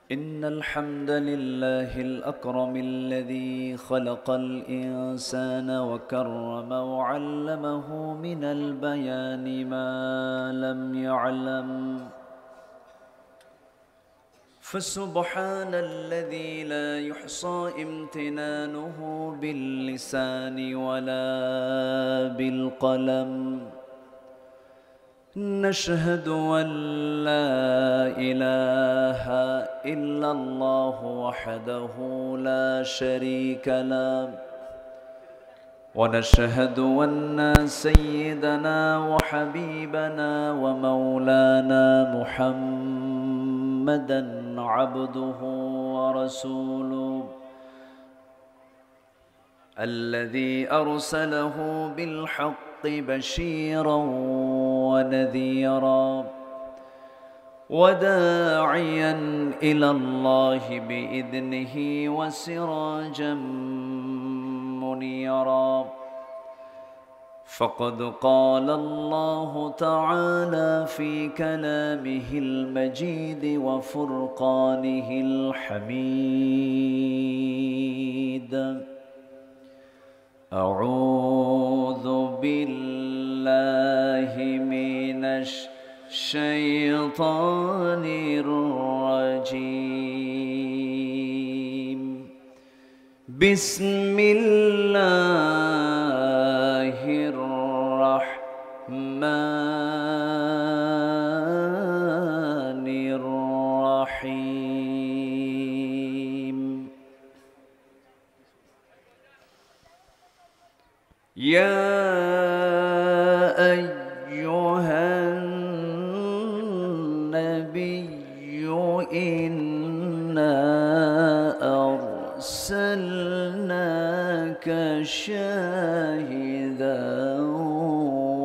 إن الحمد لله الأكرم الذي خلق الإنسان وكرم وعلمه من البيان ما لم يعلم، فسبحان الذي لا يحصى امتنانه باللسان ولا بالقلم. نشهد أن لا إله إلا الله وحده لا شريك له، ونشهد أن سيدنا وحبيبنا ومولانا محمدًا عبده ورسوله الذي أرسله بالحق بشيرا ونذيرا وداعيا إلى الله بإذنه وسراجا منيرا. فقد قال الله تعالى في كلامه المجيد وفرقانه الحميد: أعوذ بالله من الشيطان الرجيم. بسم الله الرحمن الرحيم. يا أيها النبي إنا أرسلناك شاهدا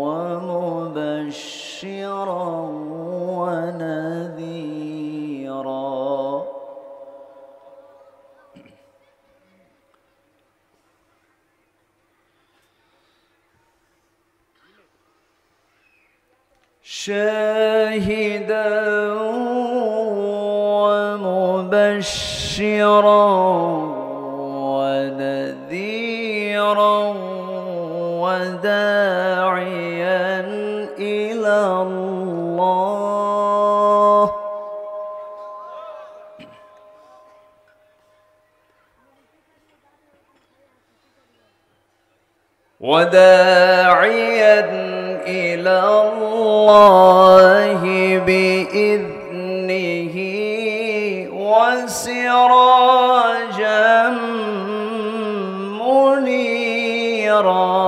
ومبشرا ونذيرا. شاهدا ومبشرا ونذيرا وداعيا إلى الله إلى الله بإذنه وسراجا منيرا.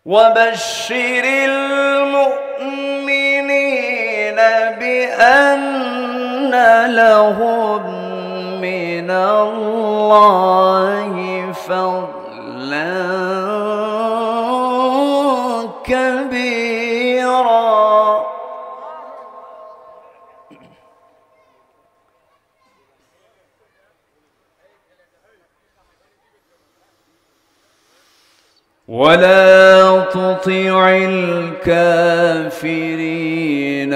وبشر المؤمنين بأن لهم من الله فضلا كبيرا. ولا تطع الكافرين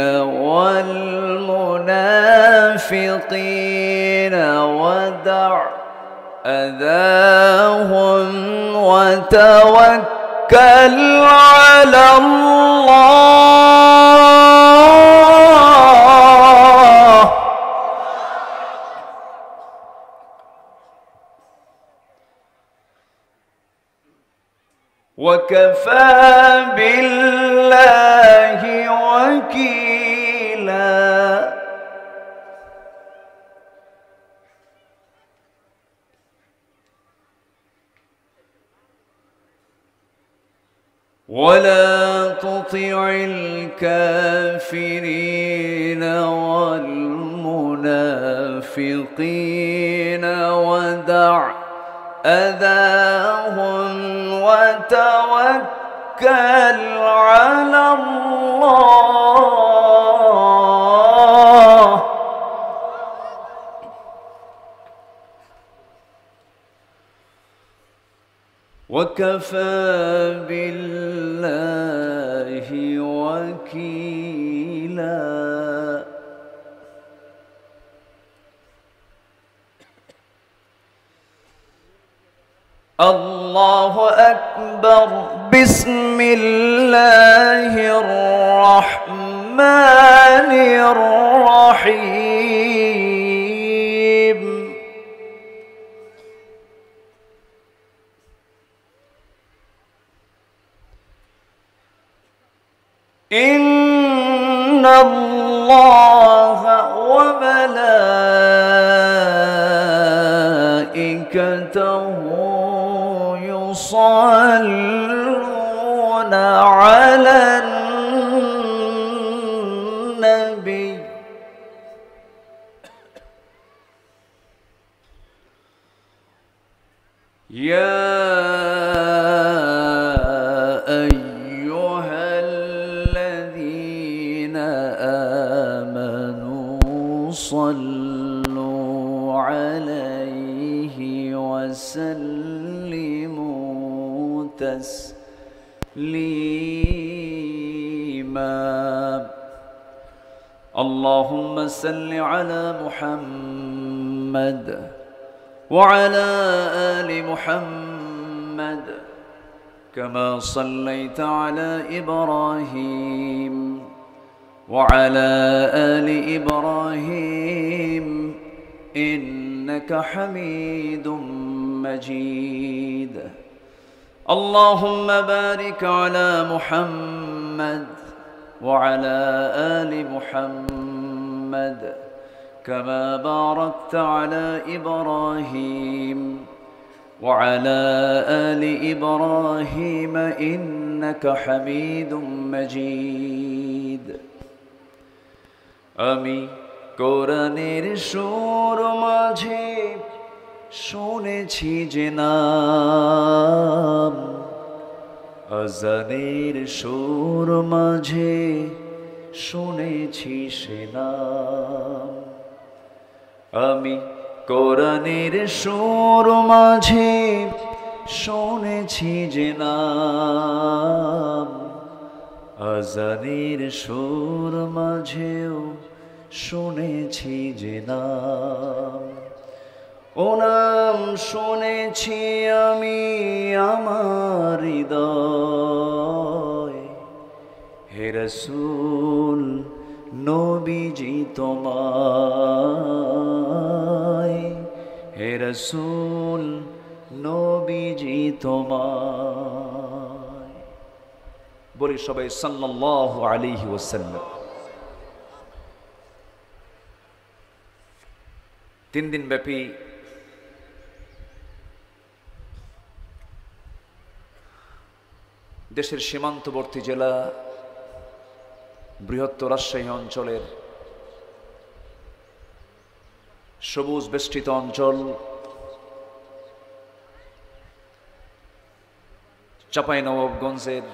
والمنافقين ودع أذاهم وتوكل على الله وكفى بالله وكيلا. ولا تطع الكافرين والمنافقين ودع أذاهم وتوكل على الله وكفى بالله وكيلا. الله أكبر. بسم الله الرحمن الرحيم. إن الله وملائكته يصلون على النبي يا أيها الذين آمنوا صلوا عليه وسلموا تسليما. اللهم صل على محمد وعلى آل محمد كما صليت على إبراهيم وعلى آل إبراهيم إنك حميد مجيد. اللهم بارك على محمد وعلى آل محمد كما باركت على إبراهيم وعلى آل إبراهيم إنك حميد مجيد. আমি কোরআনের সুর মাঝে শুনেছি যে নাম, আজানের সুর মাঝে শুনেছি সে নাম। আমি কোরআনের সুর মাঝে শুনেছি যে নাম, আজানের সুর মাঝেও শুনেছি যে নাম। ও নাম শুনেছি আমি আমার হৃদয়, হে রাসূল নবীজি তোমায়, হে রাসূল নবীজি তোমায়। বলি সবাই সাল্লাল্লাহু আলাইহি ওয়াসাল্লাম। 3 দিন ব্যাপী দেশের সীমান্তবর্তী জেলা বৃহত্তর রাজশাহী অঞ্চলের সবুজ বেষ্টিত অঞ্চল চাঁপাইনবাবগঞ্জের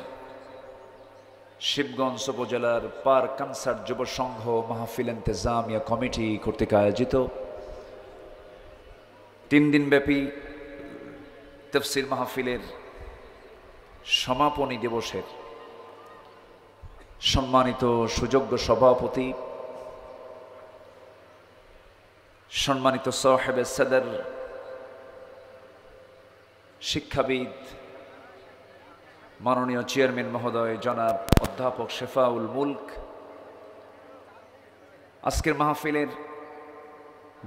শিবগঞ্জ উপজেলার পার্ক কনসার্ট যুব সংঘ মাহফিল ইন্তেজামিয়া কমিটি কর্তৃক আয়োজিত 3 দিন ব্যাপী তাফসীর মাহফিলের সমাপনী দিবসের সম্মানিত সুযোগ্য সভাপতি, সম্মানিত সাহেবে সদর, শিক্ষাবিদ মাননীয় চেয়ারম্যান মহোদয় জনাব অধ্যাপক শেফাউল মুলক, আজকের মাহফিলের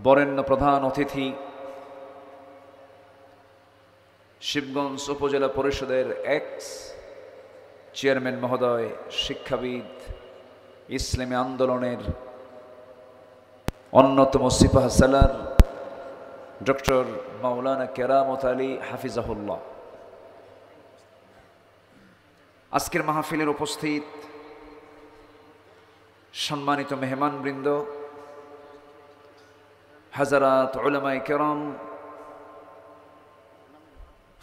বরেণ্য প্রধান অতিথি শিবগঞ্জ উপজেলা পরিষদের এক্স চেয়ারম্যান মহোদয়, শিক্ষাবিদ, ইসলামী আন্দোলনের অন্যতম সিপাহ সালার ডক্টর মাওলানা কেরামত আলী হাফিজাহুল্লাহ, আজকের মাহফিলের উপস্থিত সম্মানিত মেহমানবৃন্দ, হাজারাত উলামায়ে কেরাম,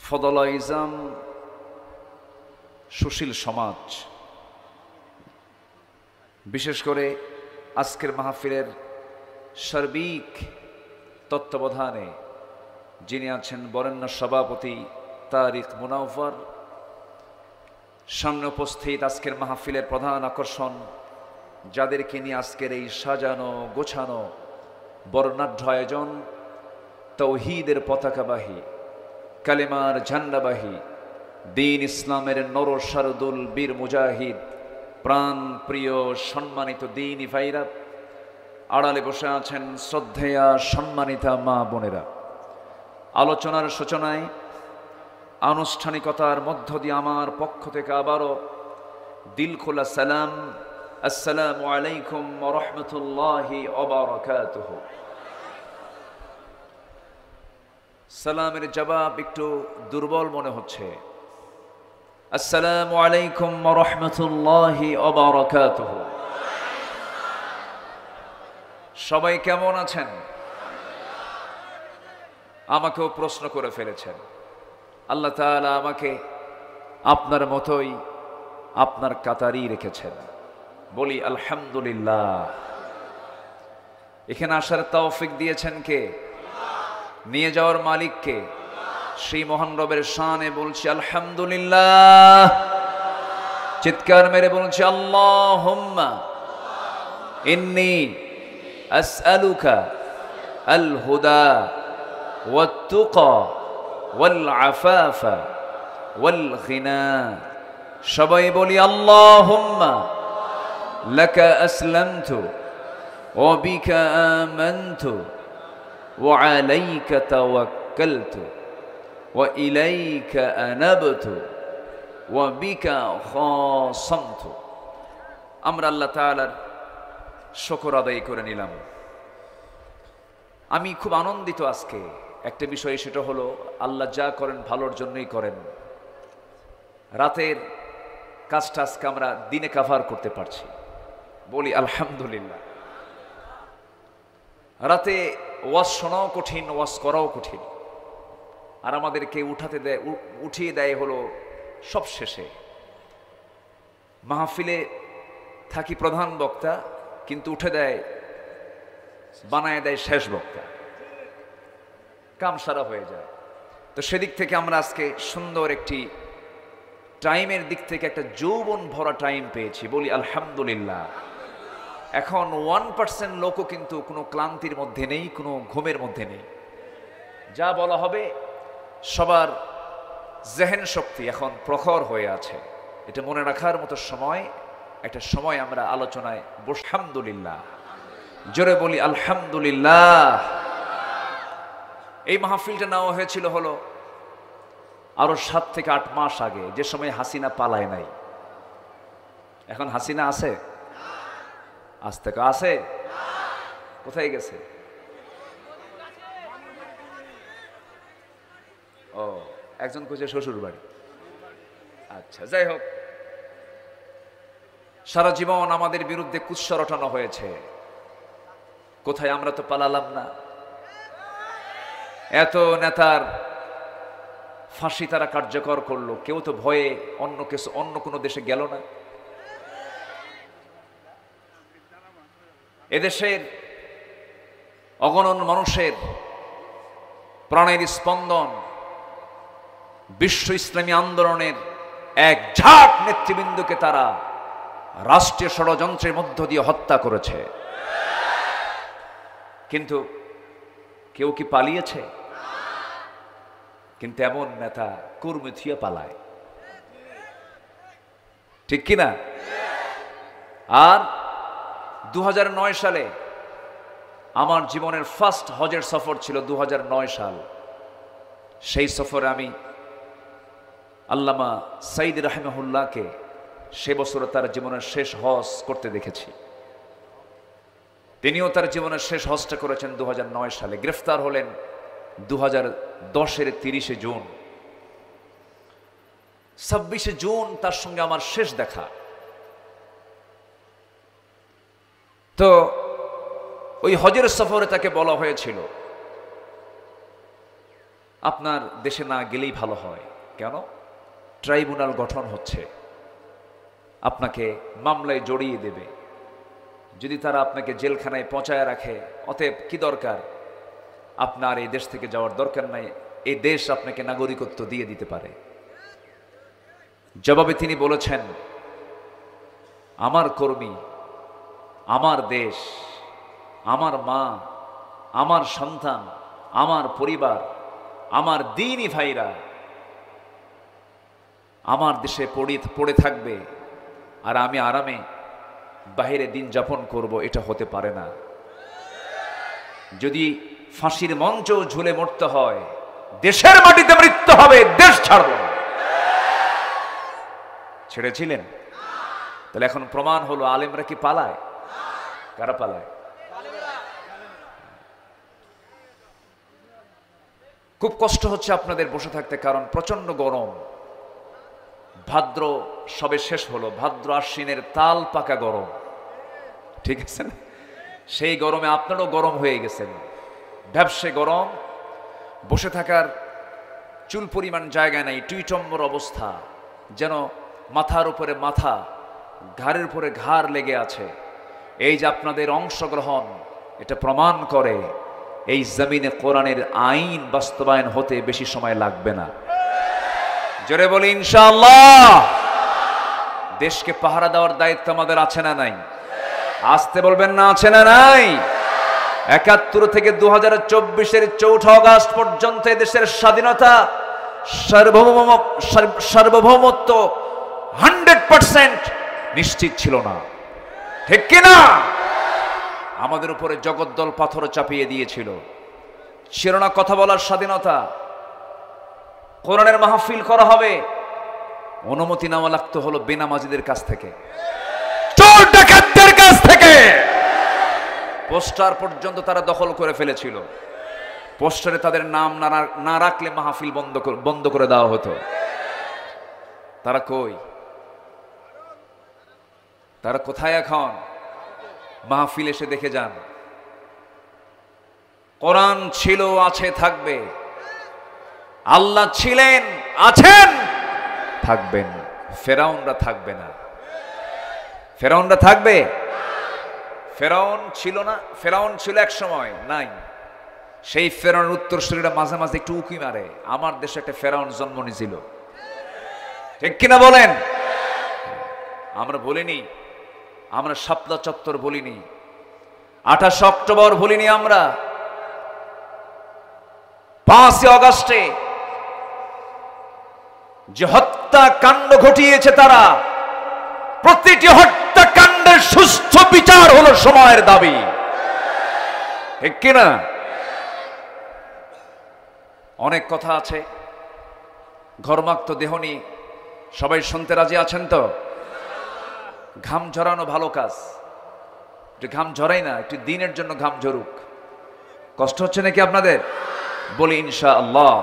ফদলা ইজাম, সুশীল সমাজ, বিশেষ করে আজকের মাহফিলের সার্বিক তত্ত্বাবধানে যিনি আছেন বরেণ্য সভাপতি তারিক মুনাওয়ার, সামনে উপস্থিত আজকের মাহফিলের প্রধান আকর্ষণ, যাদেরকে নিয়ে আজকের এই সাজানো গোছানো বর্ণাঢ্য আয়োজন, তৌহিদের পতাকাবাহী, কালেমার ঝান্ডাবাহী, দ্বীন ইসলামের নরসারদুল বীর মুজাহিদ, প্রাণ প্রিয় সম্মানিত দ্বীনি ভাইরা, আড়ালে বসে আছেন শ্রদ্ধেয়া সম্মানিতা মা বোনেরা। আলোচনার সূচনায় আনুষ্ঠানিকতার মধ্য দিয়ে আমার পক্ষ থেকে আবারও দিল খোলা সালাম, আসসালামু আলাইকুম ওয়া রাহমাতুল্লাহি ওয়া বারাকাতুহু। সালামের জবাব একটু দুর্বল মনে হচ্ছে। আসসালামু আলাইকুম ওয়া রাহমাতুল্লাহি ওয়া বারাকাতুহু। সবাই কেমন আছেন? আমাকেও প্রশ্ন করে ফেলেছেন। আল্লাহ তাআলা আমাকে আপনার মতোই আপনার কাতারই রেখেছেন, বলি আলহামদুলিল্লাহ। এখানে আসার তৌফিক দিয়েছেন কে? নিয়ে যাওয়ার মালিক কে? সেই মহান রবের শানে বলছি আলহামদুলিল্লাহ। চিৎকার মেরে বলছি আল্লাহুম্মা ইন্নী আসআলুকা আল হুদা ওয়াত তুকা ওয়াল আফাফা ওয়াল গিনা। সবাই বলি আল্লাহুম্মা লাকা আসলামতু ওয়া বিকা আমানতু ওয়া আলাইকা তাওয়াক্কালতু ওয়া ইলাইকা আনাবতু ওয়া বিকা খাসামতু। আমরা আল্লাহ তাআলার শুকর আদায় করে নিলাম। আমি খুব আনন্দিত আজকে একটা বিষয়, সেটা হলো আল্লাহ যা করেন ভালোর জন্যই করেন। রাতের কাজটা আজকে আমরা দিনে কাভার করতে পারছি, বলি আলহামদুলিল্লাহ। রাতে ওয়াজ শোনাও কঠিন, ওয়াজ করাও কঠিন, আর আমাদেরকে উঠিয়ে দেয় হলো সব শেষে। মাহফিলে থাকি প্রধান বক্তা, কিন্তু উঠে দেয়, বানায় দেয় শেষ বক্তা, কাম সারা হয়ে যায়। তো সেদিক থেকে আমরা আজকে সুন্দর একটি টাইমের দিক থেকে একটা যৌবন ভরা টাইম পেয়েছি, বলি আলহামদুলিল্লাহ। এখন 1% লোকও কিন্তু কোনো ক্লান্তির মধ্যে নেই, কোনো ঘুমের মধ্যে নেই। যা বলা হবে সবার জেহেন শক্তি এখন প্রখর হয়ে আছে। এটা মনে রাখার মতো সময়, একটা সময় আমরা আলোচনায় আলহামদুলিল্লাহ, জোরে বলি আলহামদুলিল্লাহ। এই মাহফিলটা নেওয়া হয়েছিল হলো আরো 7 থেকে 8 মাস আগে, যে সময় হাসিনা পালায় নাই। এখন হাসিনা আছে? আজ থেকে আছে? কোথায় গেছে? ও, একজন কইছে শ্বশুর বাড়ি। আচ্ছা, যাই হোক, সারা জীবন আমাদের বিরুদ্ধে কুৎসা রটানো হয়েছে। কোথায়? আমরা তো পালালাম না। এত নেতার ফাঁসি তারা কার্যকর করলো, কেউ তো ভয়ে অন্য কোনো দেশে গেল না। এদেশের অগণন মানুষের প্রাণের স্পন্দন, বিশ্ব ইসলামী আন্দোলনের এক ঝাঁক নেতৃবৃন্দকে তারা রাষ্ট্রীয় ষড়যন্ত্রের মধ্য দিয়ে হত্যা করেছে। কিন্তু কেউ কি পালিয়েছে? কিন্তু এমন নেতা কুর্মি থুয়ে পালায়, ঠিক কিনা? আর 2009 সালে আমার জীবনের ফার্স্ট হজের সফর ছিল 2009 সাল। সেই সফরে আমি আল্লামা সাইদ রাহিমাহুল্লাহকে সে বছর তার জীবনের শেষ হজ করতে দেখেছি। তিনিও তার জীবনের শেষ হজটা করেছেন 2009 সালে। গ্রেফতার হলেন 2010-এর 30শে জুন। 26শে জুন তার সঙ্গে আমার শেষ দেখা। তো ওই হজের সফরে তাকে বলা হয়েছিল, আপনার দেশে না গেলেই ভালো হয়। কেন? ট্রাইব্যুনাল গঠন হচ্ছে, আপনাকে মামলায় জড়িয়ে দেবে। যদি তারা আপনাকে জেলখানায় পৌঁছায় রাখে, অতএব কি দরকার, আপনার এই দেশ থেকে যাওয়ার দরকার নাই, এই দেশ আপনাকে নাগরিকত্ব দিয়ে দিতে পারে। জবাবে তিনি বলেছেন, আমার কর্মী, আমার দেশ, আমার মা, আমার সন্তান, আমার পরিবার, আমার দ্বীনি ভাইরা আমার দেশে পড়ে থাকবে আর আমি আরামে বাহিরে দিন যাপন করব, এটা হতে পারে না। যদি ফাঁসির মঞ্চ ঝুলে মরতে হয়, দেশের মাটিতে মৃত্যু হবে, দেশ ছাড়ব না। ছেড়েছিলেন? তাহলে এখন প্রমাণ হলো আলেমরা কি পালায়? কারা পালায়? খুব কষ্ট হচ্ছে আপনাদের বসে থাকতে, কারণ প্রচন্ড গরম। ভাদ্র সবে শেষ হলো, ভাদ্র আশ্বিনের তাল পাকা গরম, ঠিক আছে না? সেই গরমে আপনারও গরম হয়ে গেছেন, ব্যবসে গরম, বসে থাকার চুল পরিমাণ জায়গা নেই, টুইটম্বর অবস্থা, যেন মাথার উপরে মাথা, ঘাড়ের উপরে ঘাড় লেগে আছে। এই যে আপনাদের অংশগ্রহণ, এটা প্রমাণ করে এই জমিনে কোরআনের আইন বাস্তবায়ন হতে বেশি সময় লাগবে না। জোরে বলি ইনশাআল্লাহ। দেশকে পাহারা দেওয়ার দায়িত্ব আমাদের আছে না নাই? আসতে বলবেন না, আছে না নাই? ৭১ থেকে ২০২৪-এর ৪ আগস্ট পর্যন্ত দেশের স্বাধীনতা, সার্বভৌমত্ব 100% নিশ্চিত ছিল না, ঠিক কিনা? আমাদের উপরে জগদ্দল পাথর চাপিয়ে দিয়েছিল। ছিল না কথা বলার স্বাধীনতা। কোরআনের মাহফিল করা হবে, অনুমতি নেওয়া লাগতো হলো বেনামাজিদের কাছ থেকে, চোর ডাকাতদের কাছ থেকে। পোস্টার পর্যন্ত তারা দখল করে ফেলেছিল। পোস্টারে তাদের নাম না রাখলে মাহফিল বন্ধ করে দেওয়া হতো। তারা কই? তারা কোথায় এখন? মাহফিল এসে দেখে যান। কোরআন ছিল, আছে, থাকবে। আল্লাহ ছিলেন, আছেন, থাকবেন। ফেরাউনরা থাকবে না। ফেরাউনরা থাকবে? ফেরাউন ছিল না? ফেরাউন ছিল এক সময়, নাই। সেই ফেরাউনের উত্তরসূরিরা মাঝে মাঝে একটু উকি মারে। আমার দেশে একটা ফেরাউন জন্ম নিয়েছিল, ঠিক কিনা বলেন? আমরা বলিনি, আমরা শাপলা চত্বর বলিনি, 28 অক্টোবর বলিনি, আমরা 5 আগস্টে যে হত্যাকাণ্ড ঘটিয়েছে তারা, প্রতিটি হত্যাকাণ্ডের সুস্থ বিচার হলো সময়ের দাবি, ঠিক কিনা? অনেক কথা আছে, ঘর্মাক্ত দেহ নিয়ে। সবাই শুনতে রাজি আছেন তো? ঘাম ঝরানো ভালো কাজ, একটু ঘাম ঝরাই না, একটু দিনের জন্য ঘাম ঝরুক। কষ্ট হচ্ছে নাকি আপনাদের? বলি ইনশাআল্লাহ।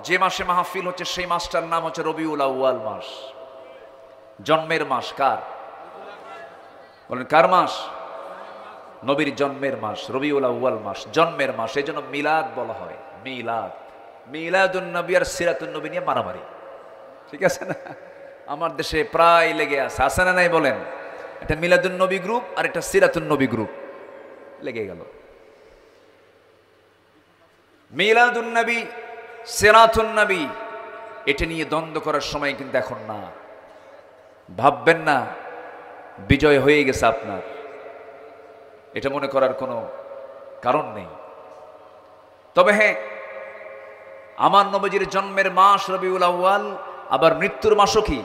যে মাসে মাহফিল হচ্ছে সেই মাসটার নাম হচ্ছে রবিউল আউয়াল মাস, জন্মের মাস। কার? বলেন কার মাস? নবীর জন্মের মাস, রবিউল আউয়াল মাস, জন্মের মাস। এই জন্য মিলাদ বলা হয়। মিলাদ, মিলাদুন নবী আর সিরাতুন নবী নিয়ে মারামারি, ঠিক আছে না? আমার দেশে প্রায় লেগে আছে না নাই বলেন? এটা মিলাদুন নবী গ্রুপ আর এটা সিরাতুন নবী গ্রুপ লেগে গেল। মিলাদুন নবী, সিরাতুন নবী, এটা নিয়ে দ্বন্দ্ব করার সময় কিন্তু এখন না। ভাববেন না বিজয় হয়ে গেছে আপনার, এটা মনে করার কোনো কারণ নেই। তবে হ্যাঁ, আমার নবীজির জন্মের মাস রবিউল আউয়াল, আবার মৃত্যুর মাসও কি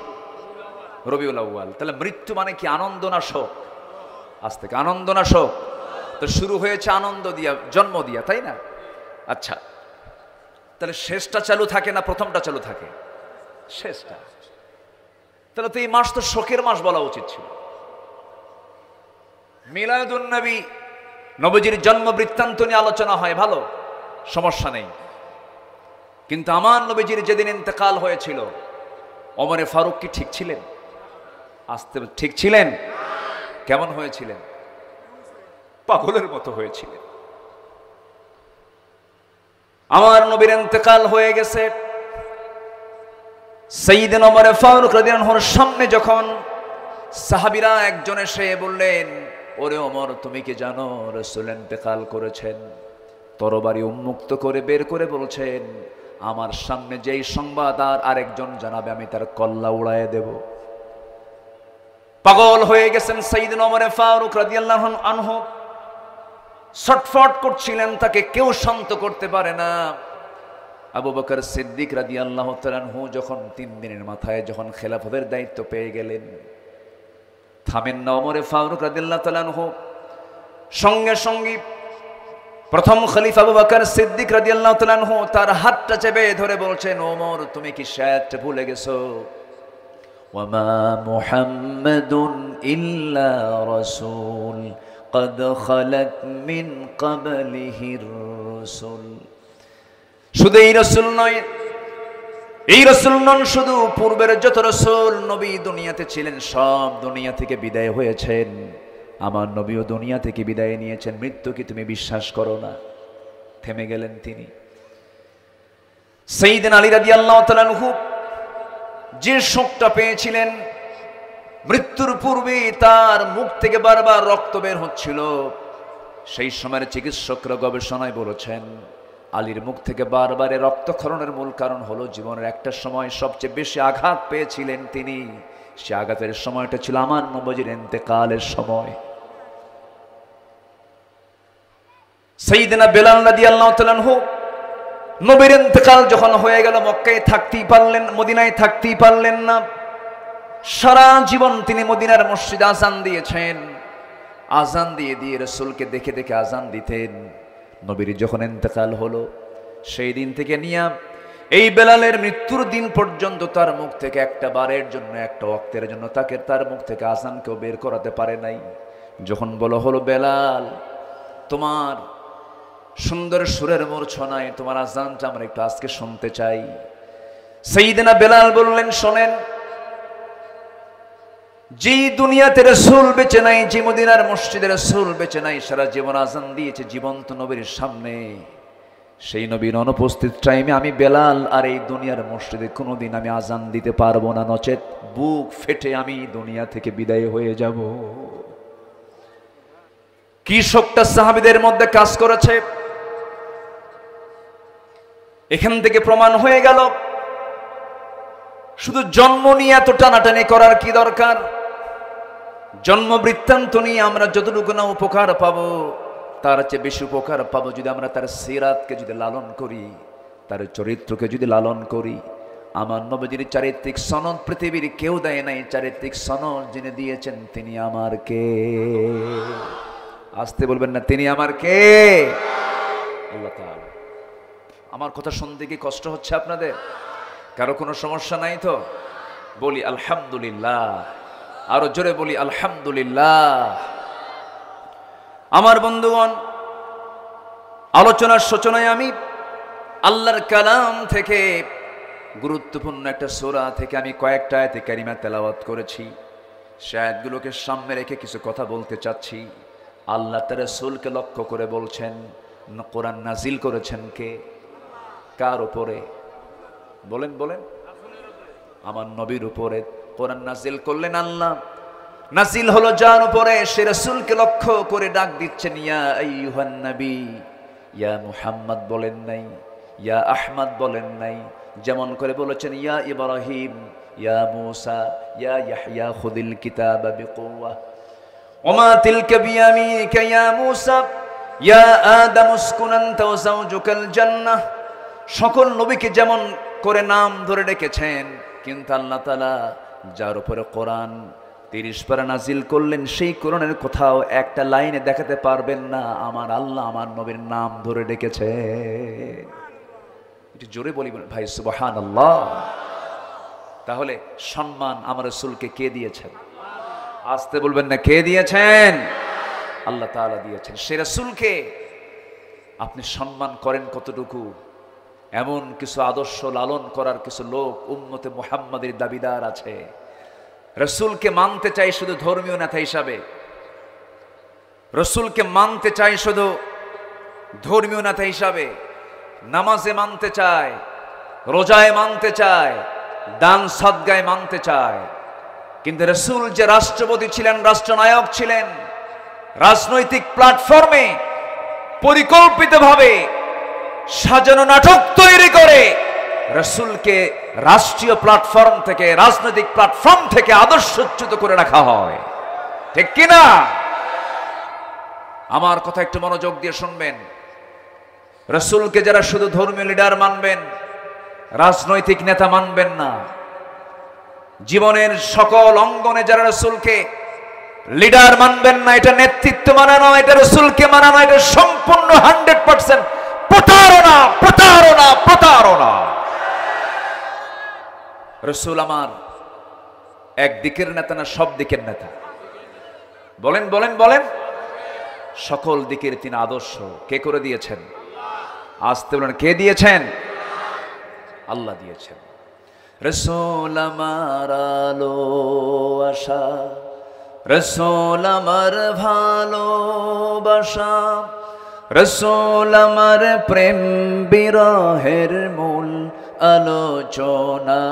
রবিউল আউয়াল। তাহলে মৃত্যু মানে কি আনন্দ না শোক? আজ থেকে আনন্দ না শোক? তো শুরু হয়েছে আনন্দ দিয়া, জন্ম দিয়া, তাই না? আচ্ছা, তাহলে শেষটা চালু থাকে না প্রথমটা চালু থাকে? শেষটা। তাহলে তো এই মাস তো শোকের মাস বলা উচিত ছিল। মিলাদুন নবী, নবীজির জন্ম বৃত্তান্ত নিয়ে আলোচনা হয়, ভালো, সমস্যা নেই। কিন্তু আমার নবীজির যেদিন ইন্তেকাল হয়েছিল, ওমরে ফারুক কি ঠিক ছিলেন? আসতে ঠিক ছিলেন? কেমন হয়েছিলেন? পাগলের মতো হয়েছিলেন। আমার নবীর ইন্তেকাল হয়ে গেছে, সাইয়েদনা ওমর ফারুক রাদিয়াল্লাহু আনহুর সামনে যখন সাহাবীরা একজন এসে বললেন, ওরে ওমর, তুমি কি জানো রাসূল ইন্তেকাল করেছেন? তরবারি উন্মুক্ত করে বের করে বলছেন, আমার সামনে যেই সংবাদ আর আরেকজন জানাবে আমি তার কল্লা উড়াইয়ে দেব। পাগল হয়ে গেছেন সাইয়েদনা ওমর ফারুক রাদিয়াল্লাহু আনহু, ছটফট করছিলেন, তাকে কেউ শান্ত করতে পারে না। আবু বকর সিদ্দিক রাদিয়াল্লাহু তাআলা আনহু যখন 3 দিনের মাথায় যখন খেলাফতের দায়িত্ব পেয়ে গেলেন, থামেন না ওমর ফারুক রাদিয়াল্লাহু তাআলা আনহু। সঙ্গে সঙ্গে প্রথম খলিফা আবু বকর সিদ্দিক রাদিয়াল্লাহু তাআলা আনহু তার হাতটা চেপে ধরে বলছেন, ওমর তুমি কি শায়দটা ভুলে গেছো? ওয়ামা মুহাম্মাদুন ইল্লা রাসূল قد خلت من قبله الرسل। শুধু এই রাসূল নয়, এই রাসূল নন, শুধু পূর্বের যত রাসূল নবী দুনিয়াতে ছিলেন সব দুনিয়া থেকে বিদায় হয়েছেন। আমার নবীও দুনিয়া থেকে বিদায় নিয়েছেন, মৃত্যু কি তুমি বিশ্বাস করো না? থেমে গেলেন তিনি। সাইয়েদনা আলী রাদিয়াল্লাহু তাআলা আনহু যে শোকটা পেয়েছিলেন, মৃত্যুর পূর্বে তার মুখ থেকে বারবার রক্ত বের হচ্ছিল। সেই সময়ের চিকিৎসকরা গবেষণায় বলেছেন, আলীর মুখ থেকে বারবার রক্তক্ষরণের মূল কারণ হলো জীবনের একটা সময় সবচেয়ে বেশি আঘাত পেয়েছিলেন তিনি। সে আঘাতের সময়টা ছিল আমার নবীর ইন্তেকালের সময়। সাইয়েদনা বেলাল রাদিয়াল্লাহু তাআলা আনহু নবীর ইন্তেকাল যখন হয়ে গেল, মক্কায় থাকতেই পারলেন, মদিনায় থাকতেই পারলেন না। সারা জীবন তিনি মদিনার মসজিদে আজান দিয়েছেন, আজান দিয়ে দিয়ে রাসূলকে দেখে দেখে আজান দিতেন। নবীর যখন ইন্তেকাল হলো, সেই দিন থেকে নিয়ে এই বেলালের মৃত্যুর দিন পর্যন্ত তার মুখ থেকে একটা বারের জন্য, একটা ওয়াক্তের জন্য তাকে তার মুখ থেকে আজান কেউ বের করাতে পারে নাই। যখন বলা হলো, বেলাল তোমার সুন্দর সুরের মূর্ছনায় তোমার আজানটা আমরা একটু আজকে শুনতে চাই, সাইয়েদনা বেলাল বললেন, শোনেন, যে দুনিয়াতে রাসূল বেঁচে নাই, যে মদিনার মসজিদে রাসূল বেঁচে নাই, সারা জীবন আজান দিয়েছে জীবন্ত নবীর সামনে, সেই নবীর অনুপস্থিত টাইমে আমি বেলাল আর এই দুনিয়ার মসজিদে কোনোদিন আমি আজান দিতে পারবো না, নচেত বুক ফেটে আমি দুনিয়া থেকে বিদায় হয়ে যাব। কি শোকটা সাহাবীদের মধ্যে কাজ করেছে, এখান থেকে প্রমাণ হয়ে গেল শুধু জন্ম নিয়ে এত টানাটানি করার কি দরকার? জন্ম বৃত্তান্ত নিয়ে আমরা যতটুকু না উপকার পাবো, তার চেয়ে বেশি উপকার পাবো যদি আমরা তার সিরাতকে যদি লালন করি, তার চরিত্রকে যদি লালন করি। আমার নবীর চারিত্রিক সনদ পৃথিবীর কেউ দেয় নাই, চারিত্রিক সনদ যিনি দিয়েছেন তিনি আমার কে? আসতে বলবেন না, তিনি আমার কে? আল্লাহ তাআলা। আমার কথা শুনতে কি কষ্ট হচ্ছে আপনাদের? কারো কোনো সমস্যা নাই তো? বলি আলহামদুলিল্লাহ, আরো জোরে বলি আলহামদুলিল্লাহ। আমার বন্ধুগণ, আলোচনার সূচনায় আমি আল্লাহর কালাম থেকে গুরুত্বপূর্ণ একটা সূরা থেকে আমি কয়েকটা আয়াতে কারিমা তেলাওয়াত করেছি। সে আয়াতগুলোকে সামনে রেখে কিছু কথা বলতে চাচ্ছি। আল্লাহ তার রাসূলকে লক্ষ্য করে বলছেন, কোরআন নাজিল করেছেন কে? কার উপরে? বলেন বলেন। আমার নবীর উপরে কোরআন নাজিল করলেন আল্লাহ। নাজিল হলো যার উপরে, সে রাসূলকে লক্ষ্য করে ডাক দিচ্ছেন, ইয়া আইয়ুহান নবী। ইয়া মুহাম্মদ বলেন নাই, ইয়া আহমদ বলেন নাই। যেমন করে বলেছেন ইয়া ইব্রাহিম, ইয়া মূসা, ইয়া ইয়াহইয়া খুযিল কিতাবা বিকুওয়া ওমা তিলকা বিয়ামিনিকা ইয়া মূসা, ইয়া আদম উসকুন আনতা ওয়া যাওজুকাল জান্নাহ। সকল নবীকে যেমন করে নাম ধরে ডেকেছেন, কিন্তু আল্লাহ তাআলা যার উপরে কোরআন 30 পারা নাজিল করলেন, সেই কোরআনের কোথাও একটা লাইনে দেখাতে পারবেন না আমার আল্লাহ আমার নবীর নাম ধরে ডেকেছে। একটু জোরে বলি ভাই সুবহানাল্লাহ। তাহলে সম্মান আমার রাসূলকে কে দিয়েছেন? আসতে বলবেন না, কে দিয়েছেন? আল্লাহ তাআলা দিয়েছেন। সে রাসূলকে আপনি সম্মান করেন কতটুকু? এমন কিছু আদর্শ লালন করার কিছু লোক উম্মতে মুহাম্মাদের দাবিদার আছে। রাসূলকে মানতে চাই শুধু ধর্মীয় নেতা হিসাবে, রাসূলকে মানতে চাই শুধু ধর্মীয় নেতা হিসাবে, নামাজে মানতে চায়, রোজায় মানতে চায়, দান সদকায় মানতে চায়, কিন্তু রাসূল যে রাষ্ট্রপতি ছিলেন, রাষ্ট্রনায়ক ছিলেন, রাজনৈতিক প্ল্যাটফর্মে পরিকল্পিতভাবে সাজানো নাটক তৈরি করে রাসূলকে রাষ্ট্রীয় প্ল্যাটফর্ম থেকে, রাজনৈতিক প্ল্যাটফর্ম থেকে আদর্শচ্যুত করে রাখা হয়। ঠিক কিনা? আমার কথা একটু মনোযোগ দিয়ে শুনবেন। রাসূলকে যারা শুধু ধর্মীয় লিডার মানবেন, রাজনৈতিক নেতা মানবেন না, জীবনের সকল অঙ্গনে যারা রাসূলকে লিডার মানবেন না, এটা নেতৃত্ব মানা নয়, এটা রাসূলকে মানা নয়, এটা সম্পূর্ণ 100% প্রতারণা, প্রতারণা, প্রতারণা। রাসূল আমার একদিকের নেতা না, সব দিকের নেতা? বলেন বলেন বলেন। সকল দিকের তিনি আদর্শ। কে করে দিয়েছেন? আসতে বলেন, কে দিয়েছেন? আল্লাহ দিয়েছেন। রাসূল আমার আলো আশা, রাসূল আমার ভালোবাসা, রাসূল আমার প্রেম বিরহের মূল আলোচনা,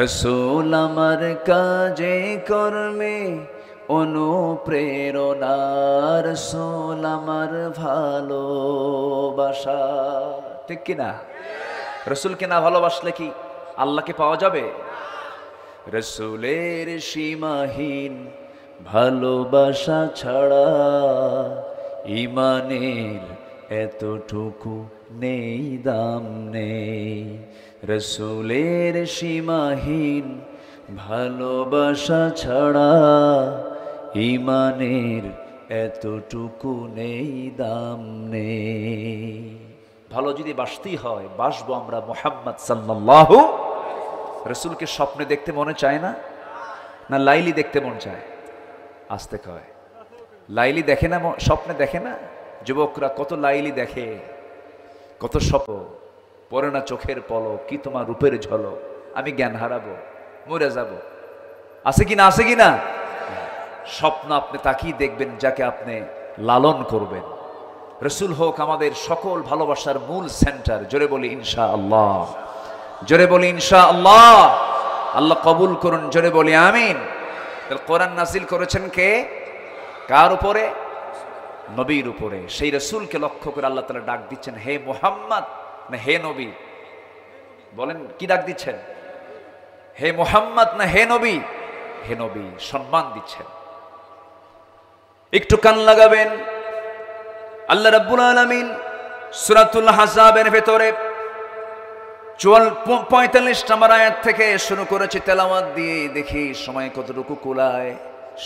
রাসূল আমার কাজে কর্মে অনুপ্রেরণা, রাসূল আমার ভালোবাসা। ঠিক কিনা? রাসূলকে না ভালোবাসলে কি আল্লাহকে পাওয়া যাবে? রাসূলের সীমাহীন ভালোবাসা ছাড়া ঈমানের এতটুকু নেই, দাম নেই। রাসূলের সীমাহীন ভালোবাসা ছাড়া ঈমানের এতটুকু নেই, দাম নেই। ভালো যদি বাসতেই হয়, বাসবো আমরা মুহাম্মদ সাল্লাল্লাহু। রাসূলকে স্বপ্নে দেখতে মনে চায় না? না লাইলি দেখতে মন চায়? আসতে কয়, লাইলি দেখে না, স্বপ্নে দেখে না? যুবকরা কত লাইলি দেখে, কত স্বপ্ন পড়ে না চোখের পলক, কি তোমার রূপের ঝলক, আমি জ্ঞান হারাবো, মরে যাব। আছে কি না? আছে কি না? স্বপ্ন আপনি তাকিয়ে দেখবেন যাকে আপনি লালন করবেন। রাসূল হোক আমাদের সকল ভালোবাসার মূল সেন্টার। জোরে বলি ইনশাআল্লাহ, জোরে বলি ইনশাআল্লাহ। আল্লাহ কবুল করুন, জোরে বলি আমিন। কোরআন নাজিল করেছেন কে? কার উপরে? নবীর উপরে। সেই রাসূলকে লক্ষ্য করে আল্লাহ তাআলা ডাক দিচ্ছেন, হে মুহাম্মদ না হে নবী? বলেন কি ডাক দিচ্ছেন? হে মুহাম্মদ না হে নবী? হে নবী, সম্মান দিচ্ছেন। একটু কান লাগাবেন। আল্লাহ রাব্বুল আলামিন সূরাতুল আহজাবের ভেতরে 45 নম্বর আয়াত থেকে শুরু করেছি তেলাওয়াত দিয়ে। দেখি সময় কতটুকু কুলায়,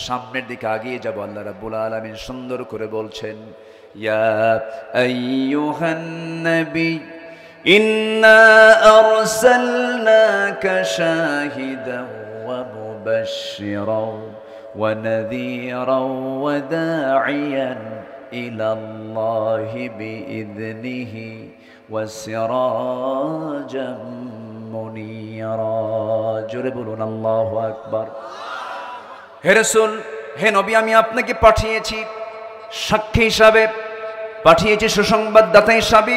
সামনের দিকে আগিয়ে যাব। আল্লাহ রাব্বুল আলামিন সুন্দর করে বলছেন, ইয়া আইয়ুহান নবী ইন্না আরসালনাকা শাহিদান ওয়া মুবাশশিরান ওয়া নাযীরান ওয়া দাঈয়ান ইলাল্লাহি বিইذনিহি ওয়া সিরাজাম মুনীরা। জোরে বলুন আল্লাহু আকবার। হে রাসূল, হে নবী, আমি আপনাকে পাঠিয়েছি সাক্ষী হিসাবে, পাঠিয়েছি সুসংবাদদাতা হিসাবে,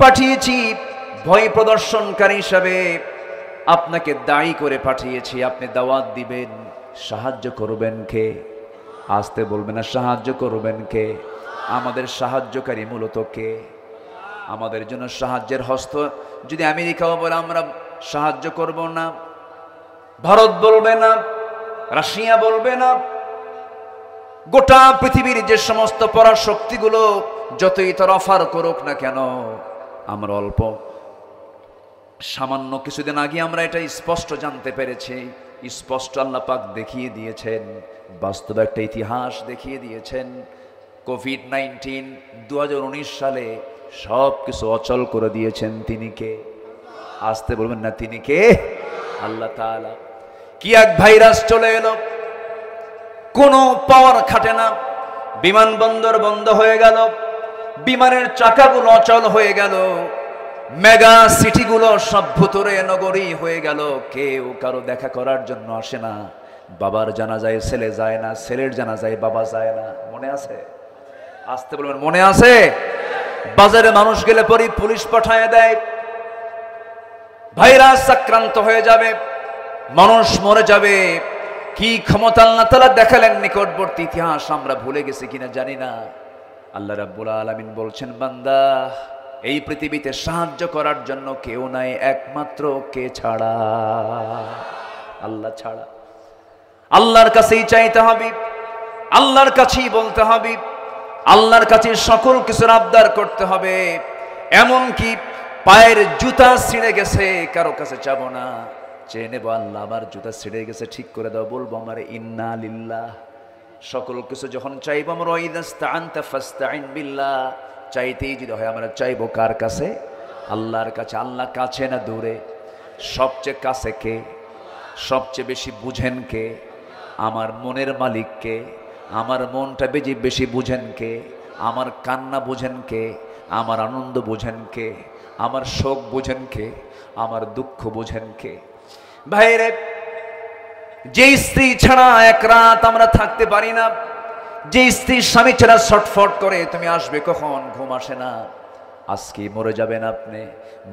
পাঠিয়েছি ভয় প্রদর্শনকারী হিসাবে, আপনাকে দায়ী করে পাঠিয়েছি। আপনি দাওয়াত দিবেন, সাহায্য করবেন কে? আসতে বলবেন না, সাহায্য করবেন কে? আমাদের সাহায্যকারী মূলত কে? আমাদের জন্য সাহায্যের হস্ত যদি আমেরিকাও বলে আমরা সাহায্য করব না, ভারত বলবে না, রাশিয়া বলবে না, গোটা পৃথিবীর যে সমস্ত পরাশক্তিগুলো যতই তার অফার করুক না কেন, আমরা অল্প সামান্য কিছুদিন আগে আমরা এটা স্পষ্ট জানতে পেরেছি। স্পষ্ট আল্লাহ পাক দেখিয়ে দিয়েছেন, বাস্তব একটা ইতিহাস দেখিয়ে দিয়েছেন। কোভিড-19 2019 সালে সব কিছু অচল করে দিয়েছেন তিনি কে? আসতে বলবেন না, তিনি কে? আল্লাহ তাআলা। কি এক ভাইরাস চলে এলো, কোনো পাওয়ার খাটে না, বিমানবন্দর বন্ধ হয়ে গেল, বিমানের চাকাগুলো অচল হয়ে গেল, মেগা সিটিগুলো সব ভুতুরে নগরী হয়ে গেল। কেউ কারো দেখা করার জন্য আসে না। বাবার জানাজায় ছেলে যায় না, ছেলের জানাজায় বাবা যায় না। মনে আছে? আসতে বলবেন, মনে আছে? বাজারে মানুষ গেলে পরে পুলিশ পাঠায় দেয়। ভাইরাস আক্রান্ত হয়ে যাবে, মানুষ মরে যাবে। কি ক্ষমতা আল্লাহ তাআলা দেখালেন নিকটবর্তী ইতিহাস আমরা ভুলে গেছি কিনা জানি না। আল্লাহ রাব্বুল আলামিন বলছেন, বান্দা এই পৃথিবীতে সাহায্য করার জন্য কেউ নাই একমাত্র কে ছাড়া? আল্লাহ ছাড়া। আল্লাহর কাছেই চাইতে হবে, আল্লাহর কাছেই বলতে হবে, আল্লাহর কাছে সকল কিছুর আবদার করতে হবে। এমনকি পায়ের জুতা ছিঁড়ে গেছে, কারো কাছে চাবো না, চেয়ে নেবো, আল্লাহ আমার জুতা ছিঁড়ে গেছে ঠিক করে দাও, বলবো আমার ইন্না লিল্লাহ। সকল কিছু যখন চাইবো আমরা ওয়াইদাস্তাআনতা ফাস্তাইন বিল্লাহ, চাইতেই যদি হয় আমরা চাইবো কার কাছে? আল্লাহর কাছে। আল্লাহ কাছে না দূরে? সবচেয়ে কাছে কে? সবচেয়ে বেশি বুঝেন কে? আমার মনের মালিক কে? আমার মনটা বেশি বুঝেন কে? আমার কান্না বুঝেন কে? আমার আনন্দ বুঝেন কে? আমার শোক বুঝেন কে? আমার দুঃখ বুঝেন কে? ভাইরে, যে স্ত্রী ছাড়া এক রাত আমরা থাকতে পারি না, যে স্ত্রী স্বামী ছাড়া ছটফট করে, তুমি আসবে কখন, ঘুম আসে না, আজকে মরে যাবেন আপনি।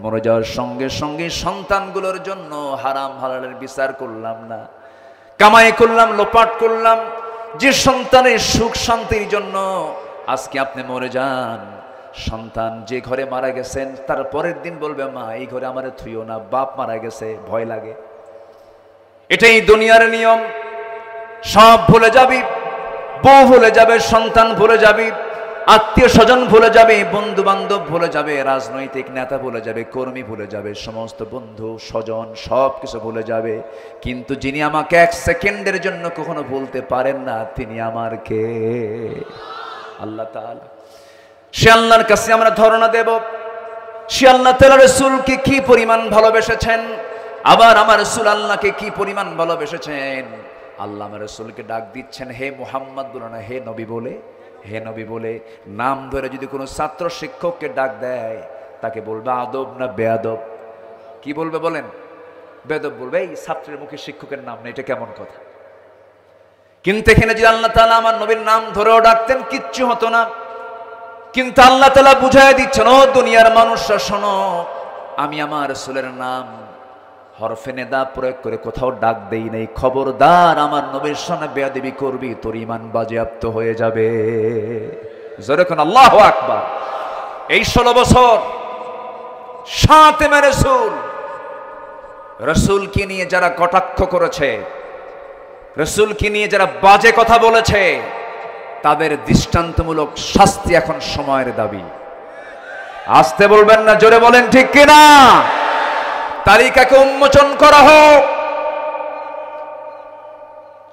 মরে যাওয়ার সঙ্গে সঙ্গে সন্তানগুলোর জন্য হারাম হালালের বিচার করলাম না, কামাই করলাম, লোপাট করলাম, যে সন্তানের সুখ শান্তির জন্য আজকে আপনি মরে যান। সন্তান যে ঘরে মারা গেছেন তার পরের দিন বলবে, মা এই ঘরে আমারে থুইও না, বাপ মারা গেছে, ভয় লাগে। এটাই দুনিয়ার নিয়ম। সব ভুলে যাবি, বউ ভুলে যাবে, সন্তান ভুলে যাবি, আত্মীয় স্বজন ভুলে যাবে, বন্ধু বান্ধব ভুলে যাবে, রাজনৈতিক নেতা ভুলে যাবে, কর্মী ভুলে যাবে, সমস্ত বন্ধু স্বজন সব কিছু ভুলে যাবে। কিন্তু যিনি আমাকে এক সেকেন্ডের জন্য কখনো ভুলতে পারেন না, তিনি আমার কে? আল্লাহ তাআলা। সে আল্লাহর কাছে আমরা ধারণা দেব, সে আল্লাহ তাআলা রাসূলকে কি পরিমাণ ভালোবেসেছেন, আবার আমার রাসূল আল্লাহকে কি পরিমাণ ভালোবেসেছেন। আল্লাহ আমার রাসূলকে ডাক দিচ্ছেন হে মুহাম্মদ বলে না, হে নবী বলে। হে নবী বলে নাম ধরে যদি কোনো ছাত্র শিক্ষককে ডাক দেয়, তাকে বলবে আদব না বেয়াদব? কি বলবে বলেন? বেয়াদব বলবে। এই ছাত্রের মুখে শিক্ষকের নাম নেই, এটা কেমন কথা? কিন্তু এখানে যদি আল্লাহ তাআলা আমার নবীর নাম ধরেও ডাকতেন, কিচ্ছু হতো না। কিন্তু আল্লাহ তাআলা বুঝায় দিচ্ছেন, ও দুনিয়ার মানুষরা শোনো, আমি আমার রাসূলের নাম হরফে নেদা প্রয়োগ করে কোথাও ডাক দেই নাই। খবরদার আমার নবীর সামনে বেয়াদবি করবি, তোর ঈমান বাজেয়াপ্ত হয়ে যাবে। জোরে কোন আল্লাহু আকবার। এই 16 বছর শাতিমে রাসূল, রাসূলকে নিয়ে যারা কটাক্ষ করেছে, রাসূলকে নিয়ে যারা বাজে কথা বলেছে, তাদের দৃষ্টান্তমূলক শাস্তি এখন সময়ের দাবি। আসতে বলবেন না, জোরে বলেন ঠিক কিনা? তালিকাকে উন্মোচন করা হোক,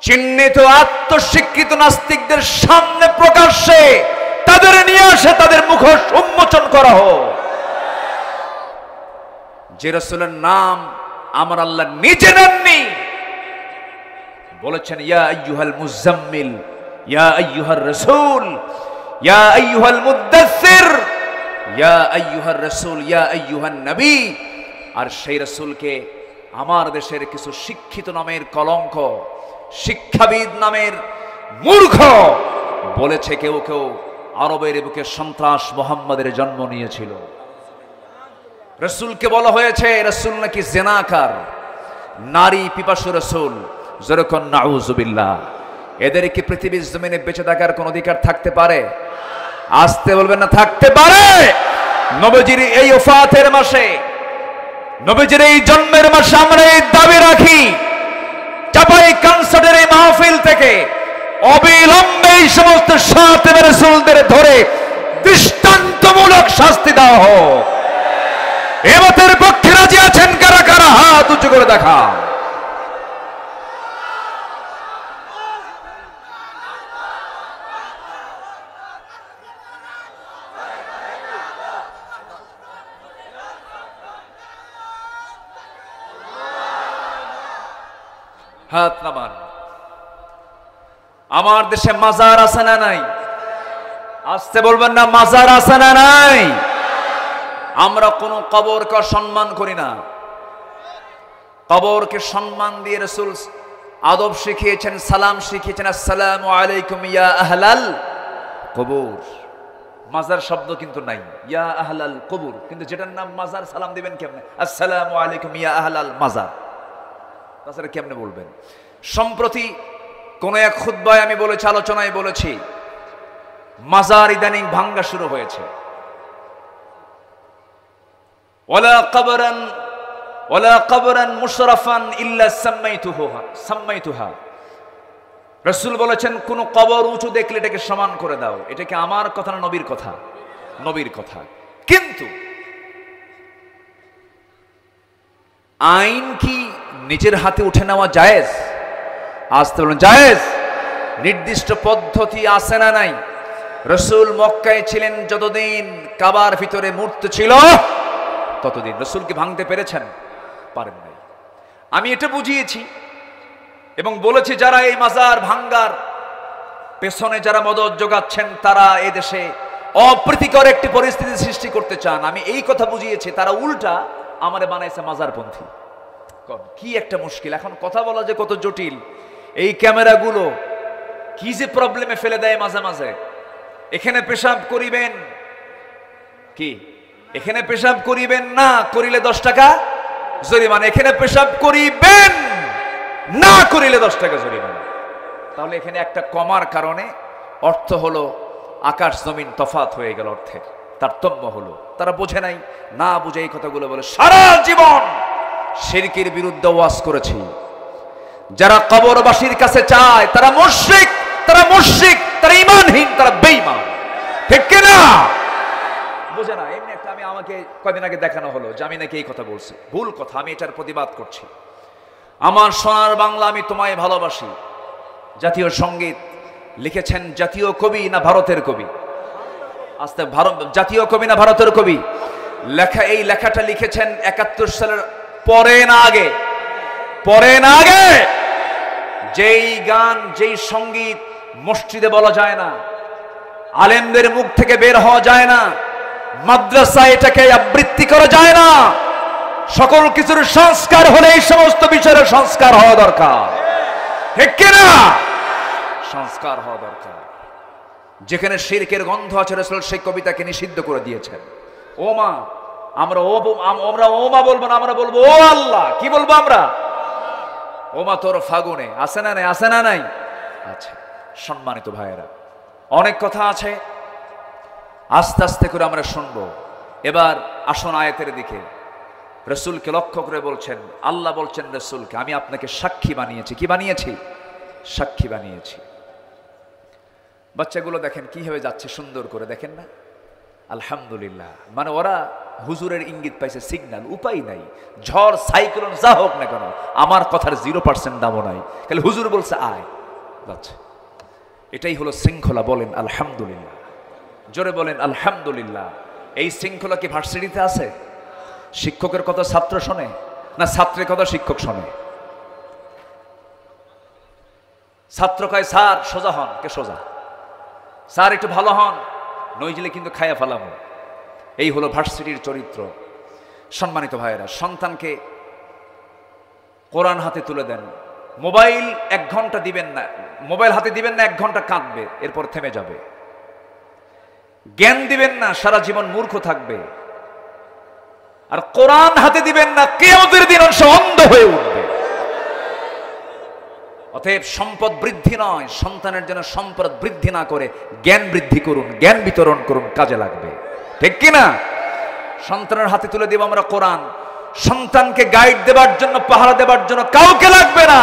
চিহ্নিত আত্মস্বীকৃত নাস্তিকদের সামনে প্রকাশ্যে তাদের নিয়ে আসে, তাদের মুখোশ উন্মোচন করা হোক। যে রাসূলের নাম আমার আল্লাহ নিজে নেননি, বলেছেন ইয়া আইয়ুহাল মুজাম্মিল, ইয়া আইয়ুহার রাসূল, ইয়া আইয়ুহাল মুদ্দাসসির, ইয়া আইয়ুহার রাসূল, ইয়া আইয়ুহান নবী। আর সেই রাসূলকে আমার দেশের কিছু শিক্ষিত নামের কলঙ্ক, শিক্ষাবিদ নামের মূর্খ বলেছে। কেউ কেউ আরবের বুকে সন্ত্রাস মোহাম্মদের জন্ম নিয়েছিল। রাসূলকে বলা হয়েছে রাসূল নাকি জিনাকার, নারী পিপাসু রাসূল। যেরকম নাউযুবিল্লাহ। এদের কি পৃথিবীর জমিনে বেঁচে থাকার কোন অধিকার থাকতে পারে? আসতে বলবেন না, থাকতে পারে। নবীজির এই ওফাতের মাসে, নবীজির এই জন্মের মাসে আমরা এই দাবি রাখি, চাপাই কনসার্টের এই মাহফিল থেকে অবিলম্বে এই সমস্ত শাতিমে রাসূলদের ধরে দৃষ্টান্তমূলক শাস্তি দেওয়া হোক। এবারের পক্ষে রাজি আছেন কারা কারা? হাত উঁচু করে দেখা। হাত নামান। আমার দেশে মাজার আছে না নাই? আসতে বলবেন না, মাজার আছে না নাই? আমরা কোন কবরকে সম্মান করি না। কবরকে সম্মান দিয়ে রাসূল আদব শিখিয়েছেন, সালাম শিখিয়েছেন, আসসালামু আলাইকুম ইয়া আহলাল কবর। মাজার শব্দ কিন্তু নাই, ইয়া আহলাল কবর। কিন্তু যেটার নাম মাজার, সালাম দিবেন কেমনে? আসসালামু আলাইকুম ইয়া আহলাল মাজার। তাছাড়া কেমনে বলবেন? সম্প্রতি কোন এক খুতবায় আমি বলেছি, আলোচনায় বলেছি, মাজার ইদানিং ভাঙ্গা শুরু হয়েছে। ওয়ালা কবরান মুশরাফান ইল্লা সাম্মাইতুহা। রাসূল বলেছেন, কোন কবর উঁচু দেখলে এটাকে সমান করে দাও। এটা কি আমার কথা না নবীর কথা? নবীর কথা। কিন্তু আইন কি নিজের হাতে উঠে নেওয়া জায়েজ? আসতে বলেন জায়েজ। নির্দিষ্ট পদ্ধতি আছে না নাই? রাসূল মক্কায় ছিলেন যতদিন কাবার ভিতরে মূর্তি ছিল ততদিন। রাসূল কি ভাঙতে পেরেছেন? পারেন নাই। আমি এটা বুঝিয়েছি এবং বলেছি, যারা এই মাজার ভাঙ্গার পেছনে যারা মদদ যোগাচ্ছেন তারা এদেশে অপ্রীতিকর একটি পরিস্থিতি সৃষ্টি করতে চান। আমি এই কথা বুঝিয়েছি, তারা উল্টা আমারে বানাইছে মাজারপন্থী। কি একটা মুশকিল! এখন কথা বলা যে কত জটিল। এই ক্যামেরাগুলো কি যে প্রবলেমে ফেলে দেয় মাঝে মাঝে। এখানে পেশাব করিবেন কি? এখানে পেশাব করিবেন না করিলে 10 টাকা জরিমানা। এখানে পেশাব করিবেন না করিলে 10 টাকা জরিমানা। তাহলে এখানে একটা কমার কারণে অর্থ হলো আকাশ জমিন তফাত হয়ে গেল, অর্থের তারতম্য হলো। তারা বোঝে নাই, না বুঝে এই কথাগুলো বলে। সারা জীবন শিরকের বিরুদ্ধে ওয়াজ করেছি। যারা কবরবাসীর কাছে চায় তারা মুশরিক, তারা মুশরিক, তারা ঈমানহীন, তারা বেঈমান। ঠিক কি না? বোঝে না। এমনি একটা আমাকে কয়দিন আগে দেখানো হলো যে আমি নাকি এই কথা বলছি। ভুল কথা। আমি এটার প্রতিবাদ করছি। আমার সোনার বাংলা, আমি তোমায় ভালোবাসি জাতীয় সঙ্গীত লিখেছেন জাতীয় কবি না ভারতের কবি? আস্তে জাতীয় কবি না ভারতের কবি? এই লেখাটা লিখেছেন 71 সালের পরে না আগে? পরে না আগে? যেই গান, যেই সঙ্গীত মসজিদে বলা যায় না, আলেমদের মুখ থেকে বের হওয়া যায় না, মাদ্রাসা এটাকে আবৃত্তি করা যায় না। সকল কিছুর সংস্কার হলে এই সমস্ত বিষয়ের সংস্কার হওয়া দরকার। ঠিক কিনা? সংস্কার হওয়া দরকার। যেখানে শিরকের গন্ধ আছে রাসূল সেই কবিতাকে নিষিদ্ধ করে দিয়েছেন। ও মা, আমরা ও মা বলবো না, আমরা বলবো ও আল্লাহ। কি বলবো আমরা? ও মা তোর ফাগুনে। আছে না নাই? আছে না নাই? আচ্ছা। সম্মানিত ভাইয়েরা, অনেক কথা আছে, আস্তে আস্তে করে আমরা শুনবো। এবার আসুন আয়াতের দিকে। রাসূলকে লক্ষ্য করে বলছেন, আল্লাহ বলছেন রাসূলকে, আমি আপনাকে সাক্ষী বানিয়েছি। কি বানিয়েছি? সাক্ষী বানিয়েছি। বাচ্চাগুলো দেখেন কিভাবে যাচ্ছে সুন্দর করে, দেখেন না? আলহামদুলিল্লাহ। মানে ওরা হুজুরের ইঙ্গিত পাইছে, সিগন্যাল। উপায় নাই, ঝড় সাইক্লোন যা হোক না কেন আমার কথার 0% দামও নাই। খালি হুজুর বলছে আয়, যাচ্ছে। এটাই হলো শৃঙ্খলা। বলেন আলহামদুলিল্লাহ। জোরে বলেন আলহামদুলিল্লাহ। এই শৃঙ্খলা কি ভার্সিটিতে আছে? শিক্ষকের কথা ছাত্র শোনে না ছাত্রের কথা শিক্ষক শোনে? ছাত্র কয় স্যার সোজা হন, কে সোজা? স্যার একটু ভালো হন, নইজলে কিন্তু খায়া ফেলাম। এই হলো ভার্সিটির চরিত্র। সম্মানিত ভাইয়েরা, সন্তানকে কোরআন হাতে তুলে দেন। মোবাইল 1 ঘন্টা দিবেন না, মোবাইল হাতে দিবেন না, 1 ঘন্টা কাঁদবে, এরপর থেমে যাবে। জ্ঞান দিবেন না, সারা জীবন মূর্খ থাকবে। আর কোরআন হাতে দিবেন না, কিয়ামতের দিন সে অন্ধ হয়ে উঠবে। অতএব সম্পদ বৃদ্ধি নয়, সন্তানের জন্য সম্পদ বৃদ্ধি না করে জ্ঞান বৃদ্ধি করুন, জ্ঞান বিতরণ করুন, কাজে লাগবে। ঠিক কিনা? সন্তানের হাতে তুলে দেব আমরা কোরআন। সন্তানকে গাইড দেবার জন্য, পাহারা দেবার জন্য কাউকে লাগবে না।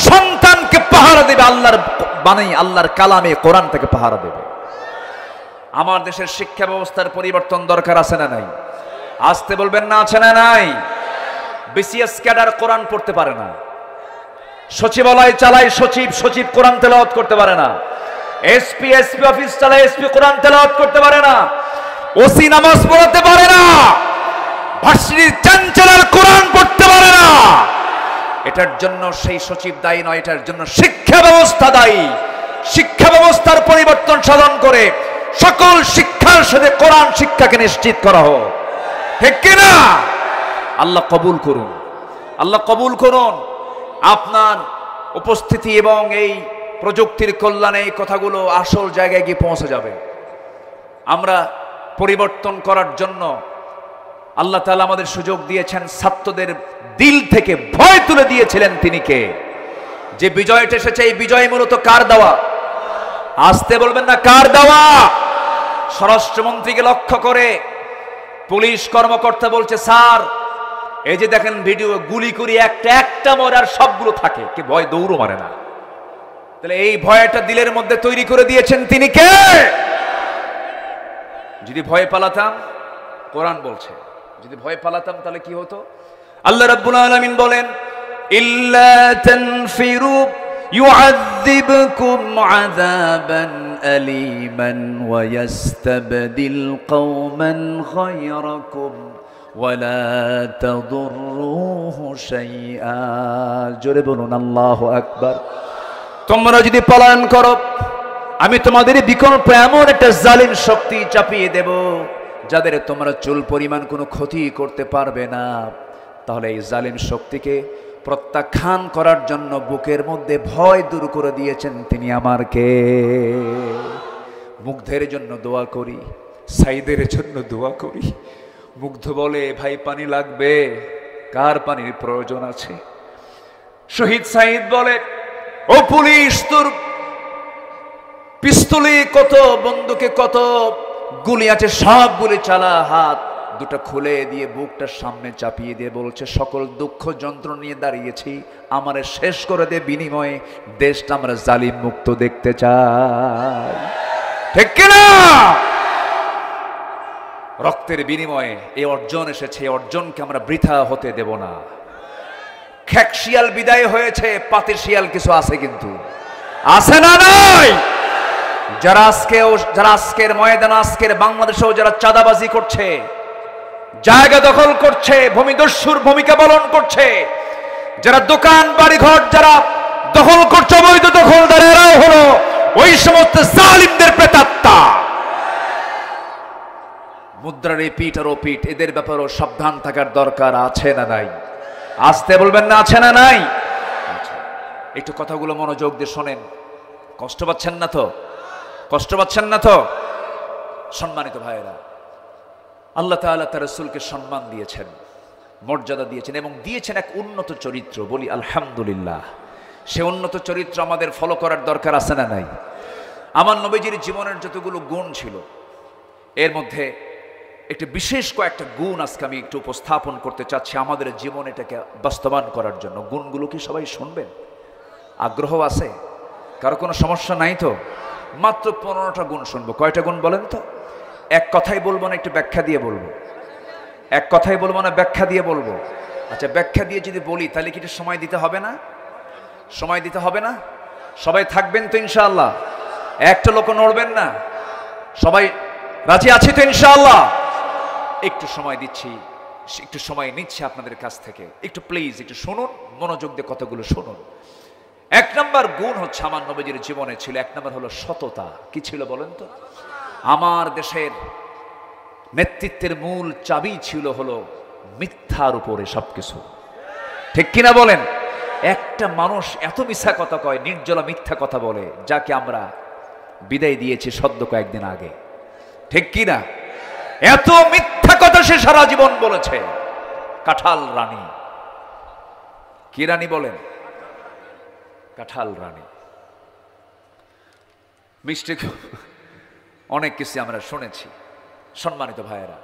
সন্তানকে পাহারা দেবে আল্লাহর বাণী, আল্লাহর কালামে, কোরআন থেকে পাহারা দেবে। আমার দেশের শিক্ষা ব্যবস্থার পরিবর্তন দরকার আছে না নাই? আসতে বলবেন না, আছে না নাই? বিসিএস ক্যাডার কোরআন পড়তে পারে না। সচিবালয় চালায় সচিব, সচিব কোরআন তেলাওয়াত করতে পারে না। এসপি অফিস চালায় এসপি কোরআন তেলাওয়াত করতে পারে না। ওসি নামাজ পড়াতে পারে না। ভার্সিটির চ্যান্সেলর কোরআন পড়তে পারে না। এটার জন্য সেই সচিব দায়ী নয়, এটার জন্য শিক্ষা ব্যবস্থা দায়ী। শিক্ষা ব্যবস্থার পরিবর্তন সাধন করে সকল শিক্ষার সাথে কোরআন শিক্ষাকে নিশ্চিত করা হোক। ঠিক কিনা? আল্লাহ কবুল করুন, আল্লাহ কবুল করুন। আপনার উপস্থিতি এবং এই প্রযুক্তির কল্যাণে এই কথাগুলো আসল জায়গায় গিয়ে পৌঁছে যাবে। আমরা পরিবর্তন করার জন্য আল্লাহ তাআলা আমাদের সুযোগ দিয়েছেন। ছাত্রদের দিল থেকে ভয় তুলে দিয়েছিলেন তিনি কে? যে বিজয়টা এসেছে, এই বিজয় মূলত কার দেওয়া? আসতে বলবেন না, কার দেওয়া? স্বরাষ্ট্রমন্ত্রীকে লক্ষ্য করে পুলিশ কর্মকর্তা বলছে, স্যার এই যে দেখেন ভিডিও, গুলি করি একটা একটা মরে আর সবগুলো থাকে, কি ভয় দৌড়ও মারে না। তাহলে এই ভয়টা দিলের মধ্যে তৈরি করে দিয়েছেন তিনি কে? যদি ভয় পালাতাম, কোরআন বলছে যদি ভয় পালাতাম তাহলে কি হতো? আল্লাহ রাব্বুল আলামিন বলেন, ইল্লা তানফিরু يعذبكم عذابا أليما ويستبدل قوما غيركم ولا تضروه شيئا জোরে বলুন আল্লাহু আকবার। তোমরা যদি পলায়ন করো আমি তোমাদের বিকল্প এমন একটা জালিম শক্তি চাপিয়ে দেব যাদের তোমরা চুল পরিমাণ কোনো ক্ষতি করতে পারবে না। তাহলে এই জালিম শক্তিকে প্রত্যাখ্যান করার জন্য বুকের মধ্যে ভয় দূর করে দিয়েছেন তিনি আমার কে? মুগ্ধের জন্য দোয়া করি, সাইদের জন্য দোয়া করি। মুগ্ধ বলে, ভাই পানি লাগবে, কার পানির প্রয়োজন আছে? শহীদ সাইদ বলে, ও পুলিশ, তোর পিস্তলে কত, বন্দুকে কত গুলি আছে, সব গুলি চালা। হাত দুটো খুলে দিয়ে বুকটার সামনে চাপিয়ে দিয়ে বলছে, সকল দুঃখ যন্ত্রণা নিয়ে দাঁড়িয়েছি, আমারে শেষ করে দে, বিনিময়ে দেশটা আমরা জালিম মুক্ত দেখতে চাই। ঠিক কিনা? রক্তের বিনিময়ে এই অর্জন এসেছে, এই অর্জনকে আমরা বৃথা হতে দেব না। খেক শিয়াল বিদায় হয়েছে, পাতি শিয়াল কিছু আছে, কিন্তু আছে না নাই? যারা আজকের ময়দান, আজকের বাংলাদেশেও যারা চাঁদাবাজি করছে, জায়গা দখল করছে, ভূমিদস্যুর ভূমিকা পালন করছে, যারা দোকান বাড়িঘর যারা দখল করছে, অবৈধ দখলদার, এরাও হলো ওই সমস্ত জালিমদের প্রেতাত্মা। মুদ্রার এই পিঠ আর ও পিঠ, এদের ব্যাপারেও সাবধান থাকার দরকার আছে না নাই? আসতে বলবেন না, আছে না নাই? একটু কথাগুলো মনোযোগ দিয়ে শোনেন। কষ্ট পাচ্ছেন না তো? কষ্ট পাচ্ছেন না তো? সম্মানিত ভাইয়েরা, আল্লাহ তাআলা তার রাসূলকে সম্মান দিয়েছেন, মর্যাদা দিয়েছেন, এবং দিয়েছেন এক উন্নত চরিত্র। বলি আলহামদুলিল্লাহ। সে উন্নত চরিত্র আমাদের ফলো করার দরকার আছে না নাই? আমার নবীজির জীবনের যতগুলো গুণ ছিল, এর মধ্যে একটি বিশেষ কয়েকটা গুণ আজকে আমি একটু উপস্থাপন করতে চাচ্ছি আমাদের জীবন এটাকে বাস্তবায়ন করার জন্য। গুণগুলো কি সবাই শুনবেন? আগ্রহ আছে? কারো কোনো সমস্যা নাই তো? মাত্র 15টা গুণ শুনবো। কয়টা গুণ বলেন তো? এক কথাই বলবো না, একটু ব্যাখ্যা দিয়ে বলবো? এক কথাই বলবো না, ব্যাখ্যা দিয়ে বলবো? আচ্ছা, ব্যাখ্যা দিয়ে যদি বলি তাহলে কি একটু সময় দিতে হবে না? সময় দিতে হবে না? সবাই থাকবেন তো ইনশাআল্লাহ? একটা লোক নড়বেন না? সবাই রাজি আছি তো ইনশাআল্লাহ? একটু সময় দিচ্ছি, একটু সময় নিচ্ছি আপনাদের কাছ থেকে, একটু প্লিজ একটু শুনুন, মনোযোগ দিয়ে কতগুলো শুনুন। এক নম্বর গুণ হচ্ছে আমার নবীজির জীবনে ছিল, এক নম্বর হলো সততা। কি ছিল বলেন তো? আমার দেশের নেতৃত্বের মূল চাবি ছিল হলো মিথ্যার উপরে সবকিছু। ঠিক কিনা বলেন? একটা মানুষ এত মিথ্যা কথা কয়, নির্জলা মিথ্যা কথা বলে, যাকে আমরা বিদায় দিয়েছি সদ্য কয়েকদিন আগে। ঠিক কিনা? এত মিথ্যা কথা সে সারা জীবন বলেছে। কাঁঠাল রানী। কি রানী বলেন? কাঁঠাল রানী। মিষ্টি অনেক কিছু আমরা শুনেছি। সম্মানিত ভাইয়েরা,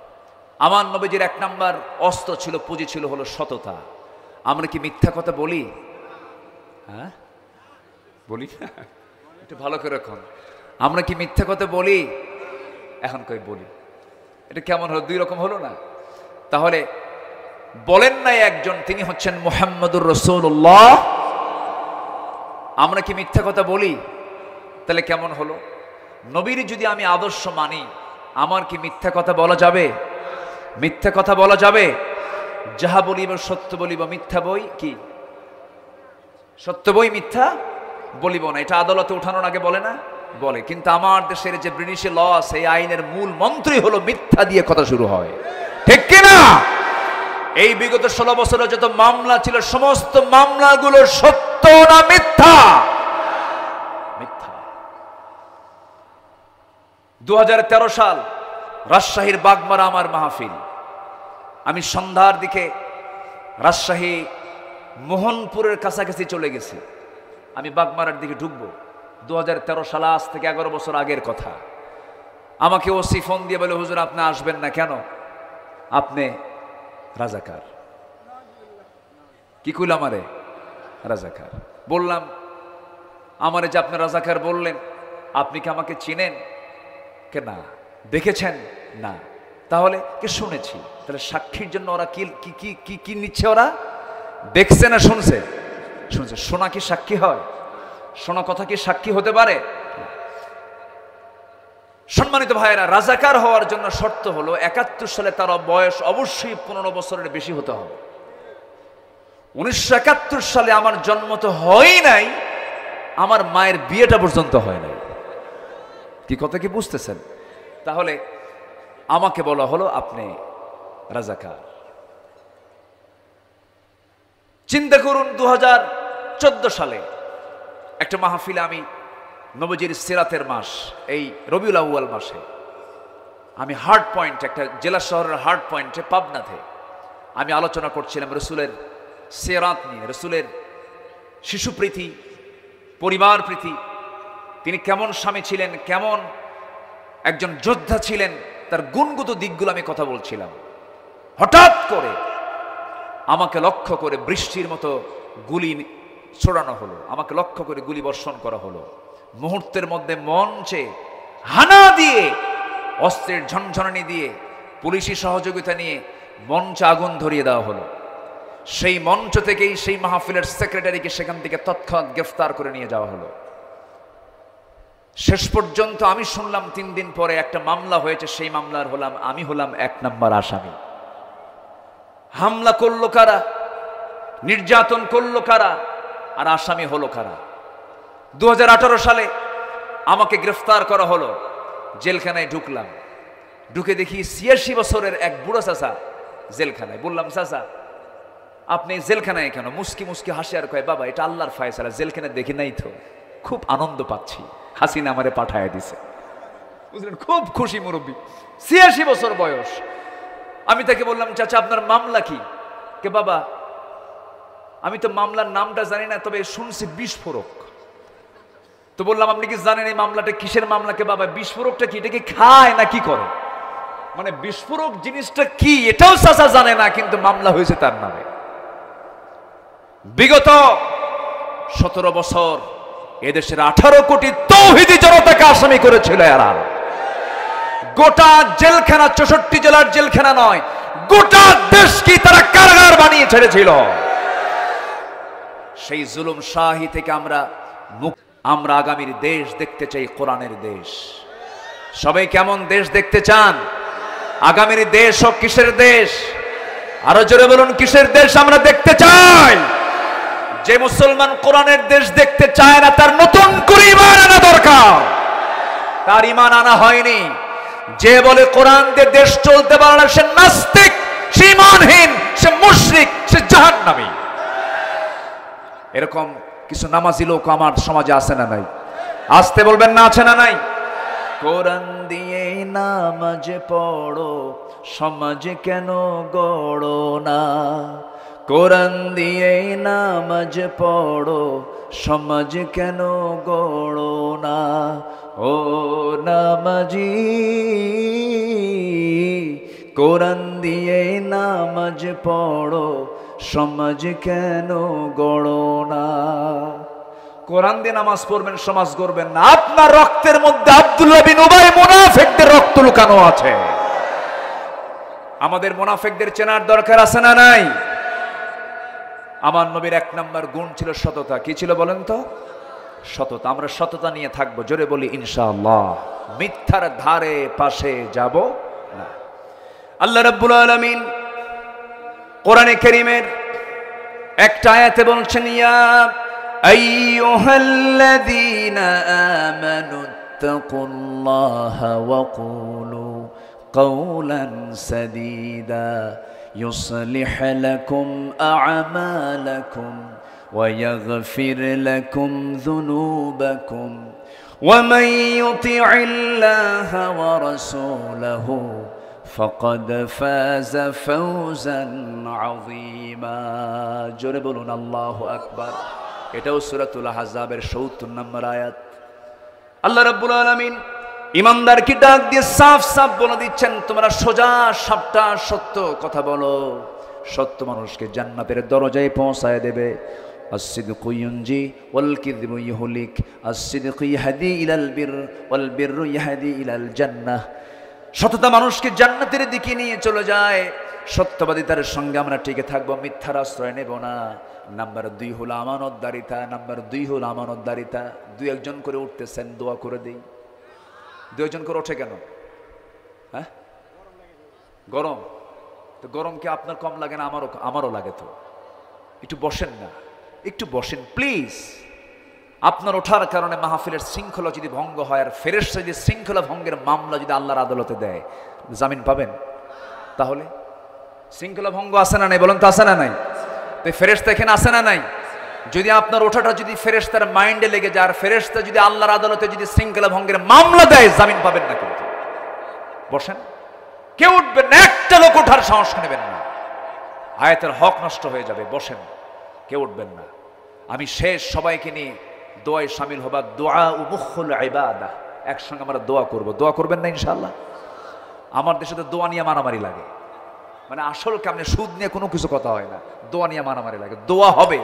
আমার নবীজির এক নাম্বার অস্ত্র ছিল, পুঁজি ছিল হলো সততা। আমরা কি মিথ্যা কথা বলি? হ্যাঁ, বলি না? একটু ভালো করে রাখুন। আমরা কি মিথ্যা কথা বলি? এখন কই বলি? এটা কেমন হলো? দুই রকম হলো না? তাহলে বলেন নাই একজন, তিনি হচ্ছেন মুহাম্মদুর রাসূলুল্লাহ। আমরা কি মিথ্যা কথা বলি? তাহলে কেমন হলো? নবীর যদি আমি আদর্শ মানি, আমার কি মিথ্যা কথা বলা যাবে? মিথ্যা কথা বলা যাবে? যাহা বলিব সত্য বলিব, মিথ্যা বই কি? সত্য বই মিথ্যা বলিব না। এটা আদালতে উঠানোর আগে বলে না? বলে। কিন্তু আমার দেশের যে ব্রিটিশের ল আছে, এই আইনের মূল মন্ত্রই হলো মিথ্যা দিয়ে কথা শুরু হয়। ঠিক কিনা? এই বিগত 16 বছরে যত মামলা ছিল, সমস্ত মামলাগুলো সত্য না মিথ্যা? মিথ্যা। 2013 সাল রাজশাহীর বাগমারা আমার মাহফিল। আমি সন্ধ্যার দিকে রাজশাহী মোহনপুরের কাছাকাছি চলে গেছি। আমি বাগমারার দিকে ঢুকবো, 2013 সালে, আজ থেকে 11 বছর আগের কথা। আমাকে ওসি ফোন দিয়ে বলে, হুজুর আপনি আসবেন না কেন? আপনি রাজাকার। কি কইল আমারে? রাজাকার। বললাম, আমারে যে আপনি রাজাকার বললেন, আপনি কি আমাকে চিনেন? কে না। দেখেছেন? না। তাহলে কে? শুনেছি। তাহলে সাক্ষীর জন্য ওরা কি কি কি কি নিচ্ছে? ওরা দেখছে না শুনছে? শুনছে। শোনা কি সাক্ষী হয়? শোনা কথা কি সাক্ষী হতে পারে? সম্মানিত ভাইয়েরা, রাজাকার হওয়ার জন্য শর্ত হলো 71 সালে তার বয়স অবশ্যই 15 বছরের বেশি হতে হবে। 1971 সালে আমার জন্ম তো হয়ই নাই, আমার মায়ের বিয়েটা পর্যন্ত হয় নাই। কি কথা কি বুঝতেছেন? তাহলে আমাকে বলা হলো আপনি রাজাকার। চিন্তা করুন, 2014 সালে একটা মাহফিলে আমি, নবীজির সিরাতের মাস, এই রবিউল আউয়াল মাসে আমি হার্ট পয়েন্ট, একটা জেলা শহরের হার্ট পয়েন্টে পাবনাতে আমি আলোচনা করছিলাম রসুলের সিরাত নিয়ে, রসুলের শিশু প্রীতি, পরিবার প্রীতি, তিনি কেমন স্বামী ছিলেন, কেমন একজন যোদ্ধা ছিলেন, তার গুণগত দিকগুলো আমি কথা বলছিলাম। হঠাৎ করে আমাকে লক্ষ্য করে বৃষ্টির মতো গুলি ছোড়ানো হলো, আমাকে লক্ষ্য করে গুলি বর্ষণ করা হলো। মুহূর্তের মধ্যে মঞ্চে হানা দিয়ে, অস্ত্রের ঝনঝনানি দিয়ে, পুলিশি সহযোগিতা নিয়ে মঞ্চে আগুন ধরিয়ে দেওয়া হলো। সেই মঞ্চ থেকেই সেই মাহফিলের সেক্রেটারিকে সেখান থেকে তৎক্ষণাৎ গ্রেফতার করে নিয়ে যাওয়া হলো। শেষ পর্যন্ত আমি শুনলাম 3 দিন পরে একটা মামলা হয়েছে, সেই মামলার আমি হলাম 1 নম্বর আসামি। হামলা করলো কারা? নির্যাতন করলো কারা? আর আসামি হলো কারা? 2018 সালে আমাকে গ্রেফতার করা হলো, জেলখানায় ঢুকলাম। ঢুকে দেখি 86 বছরের এক বুড়ো চাচা জেলখানায়। বললাম, চাচা আপনি জেলখানায় কেন? মুস্কি মুস্কি হাসি আর কয়, বাবা এটা আল্লাহর ফায়সালা, জেলখানায় দেখি নাই তো, খুব আনন্দ পাচ্ছি, হাসিনা আমারে পাঠায় দিছে। বুঝলেন, খুব খুশি মুরব্বী, 86 বছর বয়স। আমি তাকে বললাম, চাচা আপনার মামলা কি? কে বাবা, আমি তো মামলার নামটা জানি না, তবে শুনছি বিস্ফোরক। তো বললাম, আপনি কি জানেন এই মামলাটা কিসের মামলা? কে বাবা, বিস্ফোরকটা কি? এটা কি খায় না কি করে? মানে বিস্ফোরক জিনিসটা কি এটাও চাচা জানে না, কিন্তু মামলা হয়েছে তার নামে। বিগত 17 বছর এদেশের 18 কোটি তৌহিদি জনতাকে আসামি করেছিল এরা। গোটা জেলখানা, 64 জেলার জেলখানা নয়, গোটা দেশকে তারা কারাগার বানিয়ে ছেড়েছিল। সেই জুলুম শাহী থেকে আমরা আগামীর দেশ দেখতে চাই, কোরআনের দেশ। সবাই কেমন দেশ দেখতে চান? আগামীর দেশ ও কিসের দেশ? আরো জোরে বলুন, কিসের দেশ আমরা দেখতে চাই? যে মুসলমান কোরআনের দেশ দেখতে চায় না, তার নতুন করে ঈমান আনা দরকার। তার ঈমান আনা হয়নি। যে বলে কোরআন দিয়ে দেশ চলতে পারে না, সে নাস্তিক, সে ঈমানহীন, সে মুশরিক, সে জাহান্নামী। এরকম কিছু নামাজি লোক আমার সমাজে আছে না নাই? আসতে বলবেন না, আছে না নাই? কোরআন দিয়ে নামাজ পড়ো, সমাজ কেন গড়ো না? কোরআন দিয়ে নামাজ পড়ো, সমাজ কেন গড়ো না? ও নামাজি, কোরআন দিয়ে নামাজ পড়ো, সমাজ কেন গড়ো না? কোরআন দিয়ে নামাজ পড়বেন, সমাজ গড়বেন না। আপনার রক্তের মধ্যে আব্দুল্লাহ বিন উবাই মুনাফিকদের রক্ত লুকানো আছে। আমাদের মুনাফিকদের চেনার দরকার আছে না নাই? আমার নবীর 1 নম্বর গুণ ছিল সততা। কি ছিল বলেন তো? সততা। আমরা সততা নিয়ে থাকবো, জোরে বলি ইনশাআল্লাহ। মিথ্যার ধারে পাশে যাব না। আল্লাহ রাব্বুল আলামিন কোরআনে কারীমের একটা আয়াতে বলছেন, ইয়া আইয়ুহাল্লাযীনা আমানু তাকুল্লাহা ওয়া কুলু কাওলান সাদীদা يصلح لكم أعمالكم ويغفر لكم ذنوبكم ومن يطع الله ورسوله فقد فاز فوزا عظيما। জোরে বলুন আল্লাহু আকবার। এটাও সূরাতুল আহজাবের ৭০ নম্বর আয়াত। আল্লাহ রাব্বুল আলামিন ইমানদারকে ডাক দিয়ে সাফ সাফ বলে দিচ্ছেন, তোমরা সোজা সাপটা সত্য কথা বলো, সত্য মানুষকে জান্নাতের দরজায় পৌঁছায় দেবে। as-sidqu yunji wal kidhbu yuhlik, as-sidqu yahdi ilal birr wal birru yahdi ilal জান্নাহ। সততা মানুষকে জান্নাতের দিকে নিয়ে চলে যায়। সত্যবাদিতার সঙ্গে আমরা টিকে থাকবো, মিথ্যার আশ্রয় নেব না। নাম্বার 2 হলো আমানতদারিতা। নাম্বার 2 হলো আমানতদারিতা। 2-1 করে উঠতেছেন, দোয়া করে দেই। 2-1 করে ওঠে কেন? হ্যাঁ, গরম। তো গরম কি আপনার কম লাগে না? আমারও লাগে। তো একটু বসেন না, একটু বসেন প্লিজ। আপনার ওঠার কারণে মাহফিলের শৃঙ্খলা যদি ভঙ্গ হয়, আর ফেরেশতা যদি শৃঙ্খলা ভঙ্গের মামলা যদি আল্লাহর আদালতে দেয়, জামিন পাবেন? তাহলে শৃঙ্খলা ভঙ্গ আছে না নাই? বলেন তো আছে না নাই? তো ফেরেশতা এখানে আছে না নাই? যদি আপনার ওঠাটা যদি ফেরেশতার মাইন্ডে লেগে যায়, আর ফেরেশতা যদি আল্লাহর আদালতে যদি শৃঙ্খলা ভঙ্গের মামলা দেয়, জামিন পাবেন না। কিন্তু বসেন, কেউ উঠবেন না, একটা লোক ওঠার সাহস নেবেন না, আয়াতের হক নষ্ট হয়ে যাবে। বসেন, কেউ উঠবেন না। আমি শেষ সবাইকে নিয়ে দোয়ায় শামিল হবা। দোয়া মুখুল ইবাদা, একসঙ্গে আমরা দোয়া করব। দোয়া করবেন না ইনশাআল্লাহ? আমার দেশে তো দোয়া নিয়ে মারামারি লাগে, মানে আসল কামনে সুদ নিয়ে কোনো কিছু কথা হয় না, দোয়া নিয়ে মারামারি লাগে। দোয়া হবে,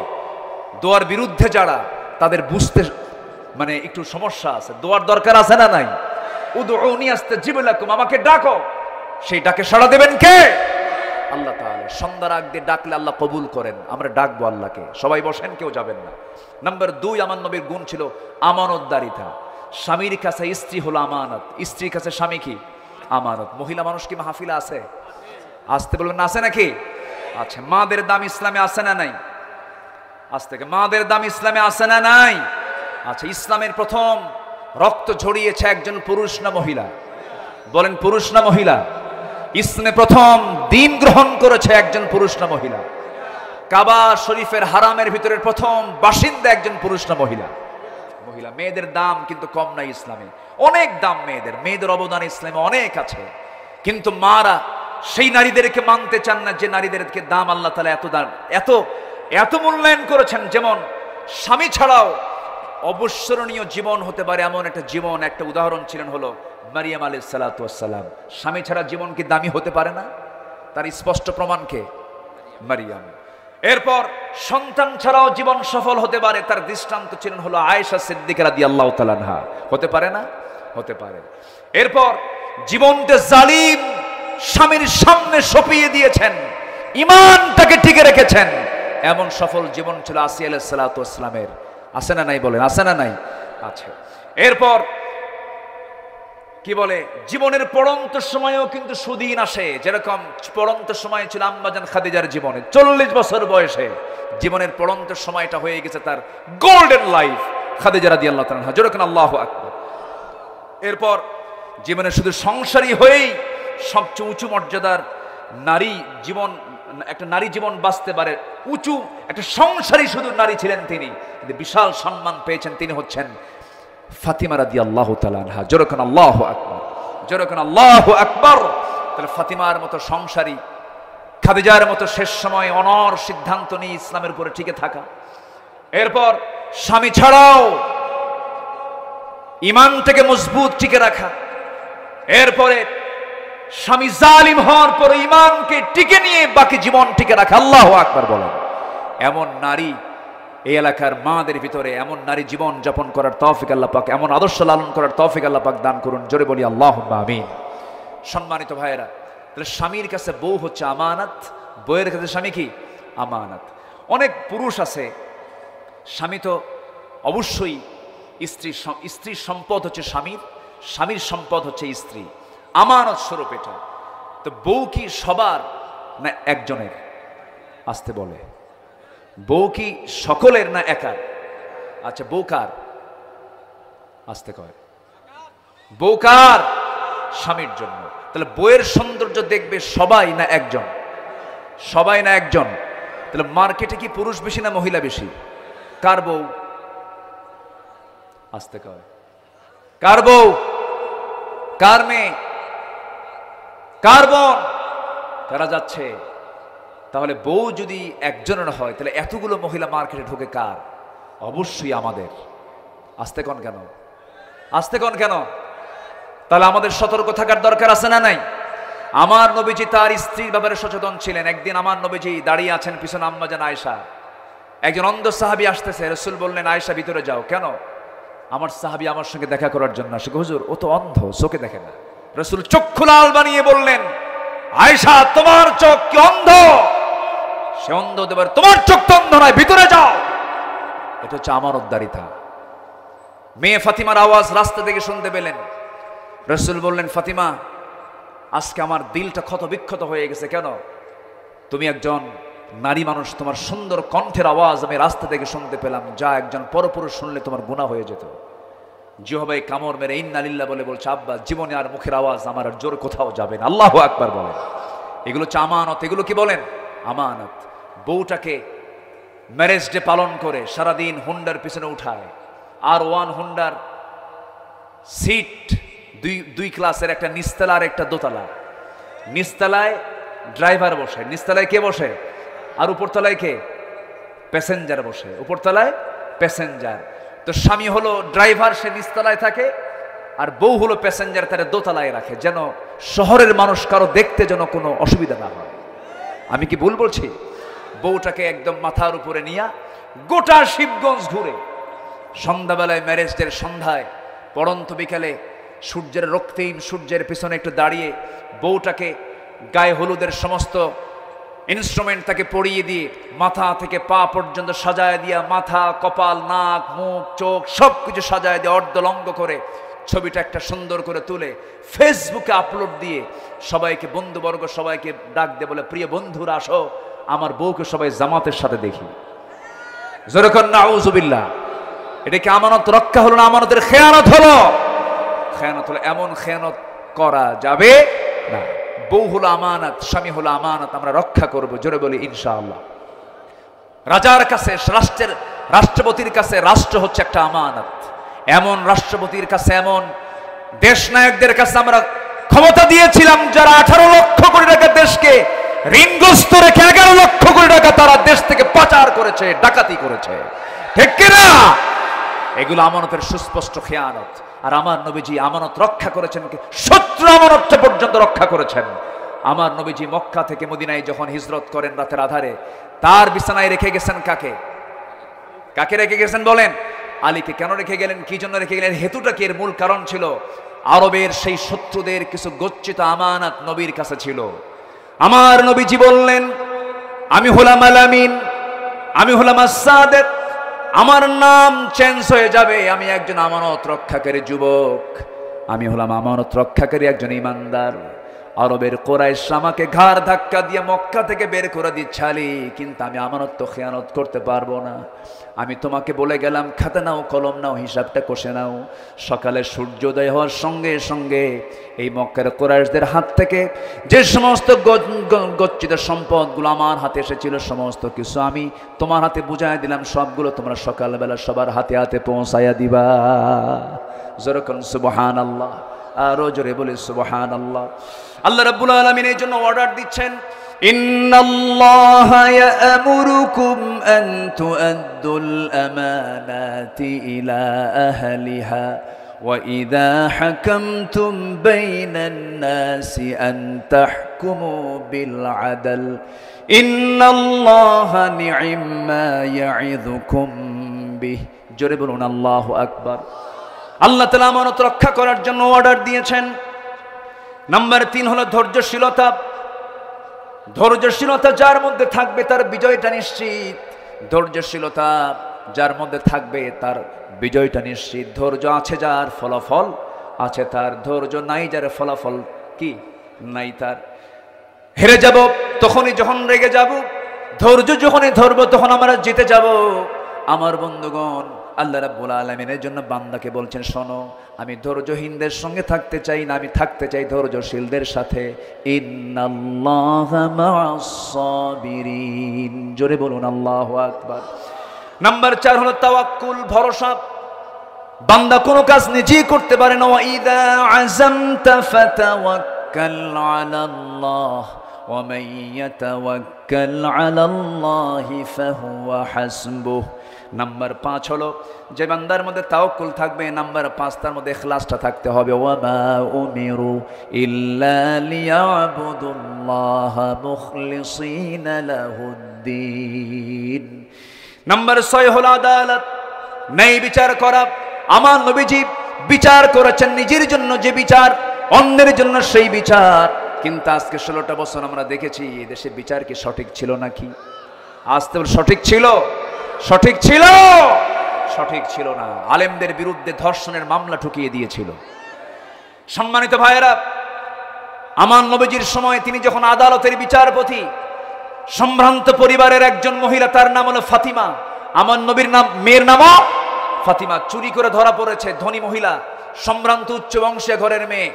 দোয়ার বিরুদ্ধে যারা, তাদের বুঝতে মানে একটু সমস্যা আছে। দোয়ার দরকার আছে না নাই? উদউনি আস্তাজিব লাকুম, আমাকে ডাকো, সেই ডাকে সাড়া দেবেন কে? আল্লাহ তাআলা। সন্ধ্যার আগ দিয়ে ডাকলে আল্লাহ কবুল করেন। আমরা ডাকবো আল্লাহকে। সবাই বসেন, কেউ যাবেন না। নাম্বার 2, আমার নবীর গুণ ছিল আমানতদারিতা। স্বামীর কাছে স্ত্রী হলো আমানত, স্ত্রীর কাছে স্বামী কি? আমানত। মহিলা মানুষ কি মাহফিলে আছে? আসতে বলবেন না, আছে নাকি? আচ্ছা, মাদের দাম ইসলামে আছে না নাই? আজ থেকে মাদের দাম ইসলামে আছে না নাই? আচ্ছা, ইসলামের প্রথম রক্ত ঝরিয়েছে একজন পুরুষ না মহিলা? বলেন, পুরুষ না মহিলা? ইসলামে প্রথম দিন গ্রহণ করেছে একজন পুরুষ না মহিলা? কাবা শরীফের হারামের ভিতরের প্রথম বাসিন্দা একজন পুরুষ না মহিলা? মহিলা। মেয়েদের দাম কিন্তু কম নাই ইসলামে, অনেক দাম মেয়েদের। মেয়েদের অবদান ইসলামে অনেক আছে, কিন্তু মারা সেই নারীদেরকে মানতে চান না যে নারীদেরকে দাম আল্লাহ তাআলা এত দাম, এত মূল্যায়ন করেছেন। যেমন স্বামী ছাড়াও অবসরণীয় জীবন হতে পারে এমন একটা জীবন, একটা উদাহরণ ছিলেন হলো মারিয়াম আলাইহিস সালাতু ওয়াস সালাম। স্বামী ছাড়া জীবন কি দামি হতে পারে না? তার স্পষ্ট প্রমাণ কে? মারিয়াম। এরপর সন্তান ছাড়াও জীবন সফল হতে পারে, তার দৃষ্টান্ত ছিলেন হলো আয়েশা সিদ্দিকা রাদিয়াল্লাহু তাআলা আনহা। হতে পারে না? হতে পারে। এরপর জীবনকে জালিম স্বামীর সামনে সঁপিয়ে দিয়েছেন, ঈমানটাকে টিকে রেখেছেন, এমন সফল জীবন ছিল আসিয়া আলাইহিস সালাতু ওয়াস সালামের। আছে না নাই? বলেন, আছে না নাই? আছে। এরপর কি বলে, জীবনের পড়ন্ত সময়েও কিন্তু সুদিন আসে। যেরকম পড়ন্ত সময় ছিল আম্মাজান খাদিজার জীবনে, 40 বছর বয়সে জীবনের পড়ন্ত সময়টা হয়ে গেছে তার গোল্ডেন লাইফ। খাদিজা রাদিয়াল্লাহু তাআলা আনহা, যেরকম আল্লাহু আকবার। এরপর জীবনে শুধু সংসারী হয়েই সবচেয়ে উঁচু মর্যাদার নারী জীবন, একটা নারী জীবন বাঁচতে পারে, উঁচু একটা সংসারী শুধু নারী ছিলেন তিনি, কিন্তু বিশাল সম্মান পেয়েছেন। তিনি হচ্ছেন ফাতিমা রাদিয়াল্লাহু তাআলা আনহা। যেরকম আল্লাহু আকবার, যেরকম আল্লাহু আকবার। তাহলে ফাতিমার মতো সংসারী, খাদিজার মতো শেষ সময় অনর সিদ্ধান্ত নিয়ে ইসলামের উপরে টিকে থাকা। এরপর স্বামী ছাড়াও ঈমানটাকে মজবুত টিকে রাখা। এরপরে স্বামী জালিম হওয়ার পরে ঈমানকে টিকে নিয়ে বাকি জীবন টিকে রাখা। আল্লাহু আকবার বলেন। এমন নারী এই এলাকার মাদের ভিতরে, এমন নারী জীবন যাপন করার তৌফিক আল্লাহ পাক, এমন আদর্শ লালন করার তৌফিক আল্লাহ পাক দান করুন। জোরে বলি আল্লাহুম্মা আমিন। সম্মানিত ভাইয়েরা, তাহলে স্বামীর কাছে বউ হচ্ছে আমানত, বউয়ের কাছে স্বামী কি? আমানত। অনেক পুরুষ আছে, স্বামী তো অবশ্যই স্ত্রীর সম্পদ হচ্ছে স্বামীর, স্বামীর সম্পদ হচ্ছে স্ত্রী, আমানত স্বরূপ এটা। তো বউ কি সবার না একজনের? আসতে বলে, বউ কি সকলের না একার? আচ্ছা, বউ কার? আসতে কয়, বউ কার? স্বামীর জন্য। তাহলে বউয়ের সৌন্দর্য দেখবে সবাই না একজন? সবাই না একজন। তাহলে মার্কেটে কি পুরুষ বেশি না মহিলা বেশি? কার বউ? আসতে কয়, কার বউ? কার মেয়ে? কার বোন? কারা যাচ্ছে? তাহলে বউ যদি একজনের হয়, তাহলে এতগুলো মহিলা মার্কেটে ঢুকে কার? অবশ্যই আমাদের। আসতে কোন কেন? আসতে কোন কেন? তাহলে আমাদের সতর্ক থাকার দরকার আছে না নাই? আমার নবীজি তার স্ত্রীর ব্যাপারে সচেতন ছিলেন। একদিন আমার নবীজি দাঁড়িয়ে আছেন, পিছনে আম্মা জান আয়েশা। একজন অন্ধ সাহাবী আসতেছে, রাসূল বললেন আয়েশা ভিতরে যাও। কেন? আমার সাহাবী আমার সঙ্গে দেখা করার জন্য আসে। হুজুর ও তো অন্ধ, চোখে দেখে না। রাসূল চক্ষু লাল বানিয়ে বললেন, আয়েশা তোমার চোখ কি অন্ধ? সে অন্ধ দেবার, তোমার চোখ তো অন্ধ নয়, ভিতরে যাও। এটা হচ্ছে আমানতদারিতা। মেয়ে ফাতিমার আওয়াজ রাস্তা থেকে শুনতে পেলেন। রাসূল বললেন, ফাতিমা আজকে আমার দিলটা ক্ষত বিক্ষত হয়ে গেছে। কেন? তুমি একজন নারী মানুষ, তোমার সুন্দর কণ্ঠের আওয়াজ আমি রাস্তা থেকে শুনতে পেলাম, যা একজন পরপুরুষ শুনলে তোমার গুনাহ হয়ে যেত। জিহ্বায় কামড় মেরে ইন্না লিল্লাহ বলে বলছে, আব্বা জীবনে আর মুখের আওয়াজ আমার আর জোর কোথাও যাবে না। আল্লাহু আকবার বলেন। এগুলো হচ্ছে আমানত। এগুলো কি বলেন? আমানত। বউটাকে ম্যারেজ ডে পালন করে সারাদিন হুন্ডার পিছনে উঠায়। আর ওয়ান হুন্ডার সিট দুই ক্লাসের, একটা নিচতলা আর একটা দোতলা। নিচতলায় ড্রাইভার বসে, নিচতলায় কে বসে? আর উপরতলায় কে? প্যাসেঞ্জার বসে। উপরতলায় প্যাসেঞ্জার। তো স্বামী হলো ড্রাইভার, সে নিচতলায় থাকে, আর বউ হলো প্যাসেঞ্জার, তারা দোতলায় রাখে, যেন শহরের মানুষ কারো দেখতে যেন কোনো অসুবিধা না হয়। আমি কি ভুল বলছি? বউটাকে একদম মাথার উপরে নিয়ে গোটা শিবগঞ্জ ঘুরে, সন্ধ্যাবেলায় ম্যারেজ ডের সন্ধ্যায় পড়ন্ত বিকালে সূর্যের রক্তিম সূর্যের পিছনে একটু দাঁড়িয়ে বউটাকে গায়ে হলুদের সমস্ত ইনস্ট্রুমেন্ট তাকে পরিয়ে দিয়ে মাথা থেকে পা পর্যন্ত সাজায় দিয়া, মাথা, কপাল, নাক, মুখ, চোখ সব কিছু সাজায় দিয়ে অর্ধলঙ্গ করে ছবিটা একটা সুন্দর করে তুলে ফেসবুকে আপলোড দিয়ে সবাইকে, বন্ধুবর্গ সবাইকে ডাক দিয়ে বলে, প্রিয় বন্ধুরা আসো, আমার বউকে সবাই জামাতের সাথে দেখি। জোরে কর নাউজুবিল্লাহ। এটা কি আমানত রক্ষা হলো না আমানতের খেয়ানত হলো? খেয়ানত হলো। এমন খেয়ানত করা যাবে না। বউ হলো আমানত, স্বামী হলো আমানত, আমরা রক্ষা করব। জোরে বলি ইনশাআল্লাহ। রাজার কাছে, রাষ্ট্রপতির কাছে রাষ্ট্র হচ্ছে একটা আমানত। এমন রাষ্ট্রপতির কাছে, এমন দেশ নায়কদের কাছে আমরা ক্ষমতা দিয়েছিলাম যারা 18 লক্ষ কোটি টাকা দেশকে ঋণগ্রস্ত রেখে 11 লক্ষ কোটি টাকা তারা দেশ থেকে পাচার করেছে, ডাকাতি করেছে। ঠিক কিনা? এগুলো আমানতের সুস্পষ্ট খেয়ানত। আর আমার নবীজি আমানত রক্ষা করেছেন, শত্রু আমানতটা পর্যন্ত রক্ষা করেছেন। আমার নবীজি মক্কা থেকে মদিনায় যখন হিজরত করেন রাতের আধারে, তার বিছানায় রেখে গেছেন কাকে? কাকে রেখে গেছেন বলেন? আলীকে। কেন রেখে গেলেন? কি জন্য রেখে গেলেন? হেতুটা কি? এর মূল কারণ ছিল আরবের সেই শত্রুদের কিছু গচ্ছিত আমানত নবীর কাছে ছিল। আমার নবীজি বললেন, আমি হলাম আল আমিন, আমি হলাম আস-সাদিক, আমার নাম চেঞ্জ হয়ে যাবে, আমি একজন আমানত রক্ষাকারী যুবক, আমি হলাম আমানত রক্ষাকারী একজন ইমানদার। আরবের কুরাইশ আমাকে ঘাড় ধাক্কা দিয়ে মক্কা থেকে বের করে দিচ্ছালি, কিন্তু আমি আমানত তো খেয়ানত করতে পারবো না। আমি তোমাকে বলে গেলাম, খাতা নাও, কলম নাও, হিসাবটা কষে নাও। সকালে সূর্যোদয় হওয়ার সঙ্গে সঙ্গে এই মক্কার কুরাইশদের হাত থেকে যে সমস্ত গচ্ছিত সম্পদগুলো আমার হাতে এসেছিল, সমস্ত কিছু আমি তোমার হাতে বুঝাই দিলাম, সবগুলো তোমরা সকালবেলা সবার হাতে হাতে পৌঁছাইয়া দিবা। যেরকম সুবহানাল্লাহ, আরো জোরে বলি সুবহানাল্লাহ। আল্লাহ রাব্বুল আলামিন এই জন্য অর্ডার দিচ্ছেন, ইন্নাল্লাহা ইয়া'মুরুকুম আন তু'আদ্দুল আমানাতি ইলা আহলিহা ওয়া ইযা হাকামতুম বাইনান নাসি আন তাহকুমু বিল আদল ইন্নাল্লাহা নি'ম্মা ইয়া'ইযুকুম বিহি। জোরে বলুন আল্লাহু আকবার। আল্লাহ তাআলা আমানত রক্ষা করার জন্য অর্ডার দিয়েছেন। নাম্বার 3 হলো ধৈর্যশীলতা। ধৈর্যশীলতা যার মধ্যে থাকবে তার বিজয়টা নিশ্চিত। ধৈর্যশীলতা যার মধ্যে থাকবে তার বিজয়টা নিশ্চিত। ধৈর্য আছে যার, ফলাফল আছে তার। ধৈর্য নাই যার, ফলাফল কি নাই তার। হেরে যাব তখনই যখন রেগে যাব, ধৈর্য যখনই ধরব তখন আমরা জিতে যাব। আমার বন্ধুগণ, আল্লাহ রাব্বুল আলামিনের জন্য বান্দাকে বলছেন, শোনো, আমি ধৈর্যহীনদের সঙ্গে থাকতে চাই না, আমি থাকতে চাই ধৈর্যশীলদের সাথে। ইন্নাল্লাহা মা'আস সাবিরিন। জোরে বলুন আল্লাহু আকবার। নাম্বার 4 হলো তাওয়াক্কুল, ভরসা। বান্দা কোনো কাজ নিজেই করতে পারে না। ওয়া ইযা আযামতা ফাতাওয়াক্কাল আলাল্লাহ ওয়া মান ইয়াতাওয়াক্কাল ওয়াতাওয়াক্কাল আলাল্লাহি ফাহুয়া হাসবুহ। নাম্বার 5 হলো যে বান্দার মধ্যে তাওয়াক্কুল থাকবে। নাম্বার 5 তার মধ্যে ইখলাসটা থাকতে হবে। ওয়া মা উমিরু ইল্লা লিয়াবুদুল্লাহা মুখলিসিনা লাহুদ্দিন। নাম্বার 6 হলো আদালত, ন্যায় বিচার করা। আমার নবীজি বিচার করেছেন নিজের জন্য যে বিচার, অন্যের জন্য সেই বিচার। কিন্তু আজকে 16টা বছর আমরা দেখেছি এই দেশে বিচার কি সঠিক ছিল নাকি? আজকে সঠিক ছিল? সঠিক ছিল? সঠিক ছিল না। আলেমদের বিরুদ্ধে ধর্ষণের মামলা ঠুকিয়ে দিয়েছিল। সম্মানিত ভাইয়েরা, আমার নবীজির সময় তিনি যখন আদালতের বিচারপতি, সম্ভ্রান্ত পরিবারের একজন মহিলা, তার নাম হলো ফাতিমা। আমার নবীর নাম, মেয়ের নামও ফাতিমা। চুরি করে ধরা পড়েছে, ধনী মহিলা, সম্ভ্রান্ত উচ্চ বংশীয় ঘরের মেয়ে।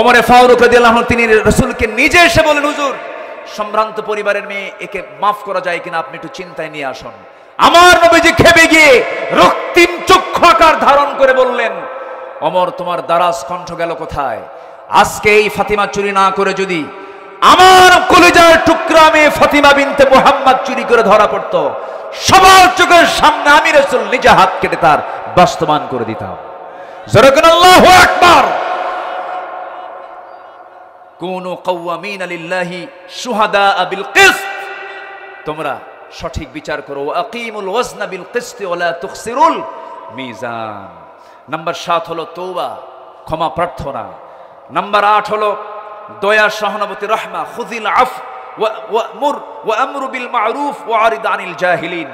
ওমরে ফারুক রাদিয়াল্লাহু আনহু তিনি রাসূলকে নিজে এসে বলেন, হুজুর সম্ভ্রান্ত পরিবারের মেয়ে, একে মাফ করা যায় কিনা, আপনি একটু চিন্তায় নিয়ে আসুন। আমার নবীজি খেপে গিয়ে রক্তিম চক্ষু আকার ধারণ করে বললেন, ওমর তোমার দারাজ কণ্ঠ গেল কোথায়? আজকে এই ফাতিমা চুরি না করে যদি আমার কলিজার টুকরা মেয়ে ফাতিমা বিনতে মুহাম্মদ চুরি করে ধরা পড়তো, সবার চোখের সামনে আমি রাসূল নিজে হাত কেটে তার বাস্তবায়ন করে দিতাম। জোরে বলুন আল্লাহু আকবার। কুনু কাওয়ামিনা লিল্লাহি শুহাদা বিল কিসত, তোমরা সঠিক বিচার করো। আকিমুল ওয়াজনা বিল কিসত ওয়া লা তুখসিরুল মিজান। নাম্বার 7 হলো তওবা, ক্ষমা প্রার্থনা। নাম্বার 8 হলো দয়া, সহানুভূতি, রহমা। খুযিল আফ ওয়া আমরু বিল মা'রুফ ওয়া আরিদ আনিল জাহিলিন।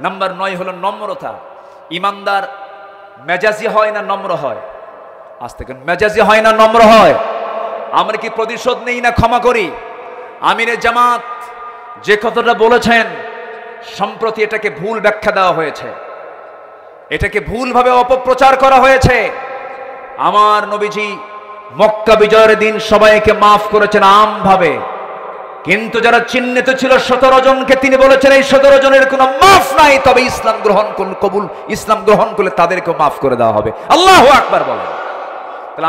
নাম্বার 9 হলো নম্রতা। ইমানদার মেজাজি হয় না নম্র হয়? আজ থেকে মেজাজি হয় না নম্র হয়? আমরা কি প্রতিশোধ নেই না ক্ষমা করি? আমিরে জামাত যে কথাটা বলেছেন, সম্প্রতি এটাকে ভুল ব্যাখ্যা দেওয়া হয়েছে, এটাকে ভুলভাবে অপপ্রচার করা হয়েছে। আমার নবীজি মক্কা বিজয়ের দিন সবাইকে মাফ করেছেন আমভাবে, কিন্তু যারা চিহ্নিত ছিল 17 জনকে তিনি বলেছেন এই 17 জনের কোনো মাফ নাই, তবে ইসলাম গ্রহণ ইসলাম গ্রহণ করলে তাদেরকে মাফ করে দেওয়া হবে। আল্লাহু আকবার বলেন। তাহলে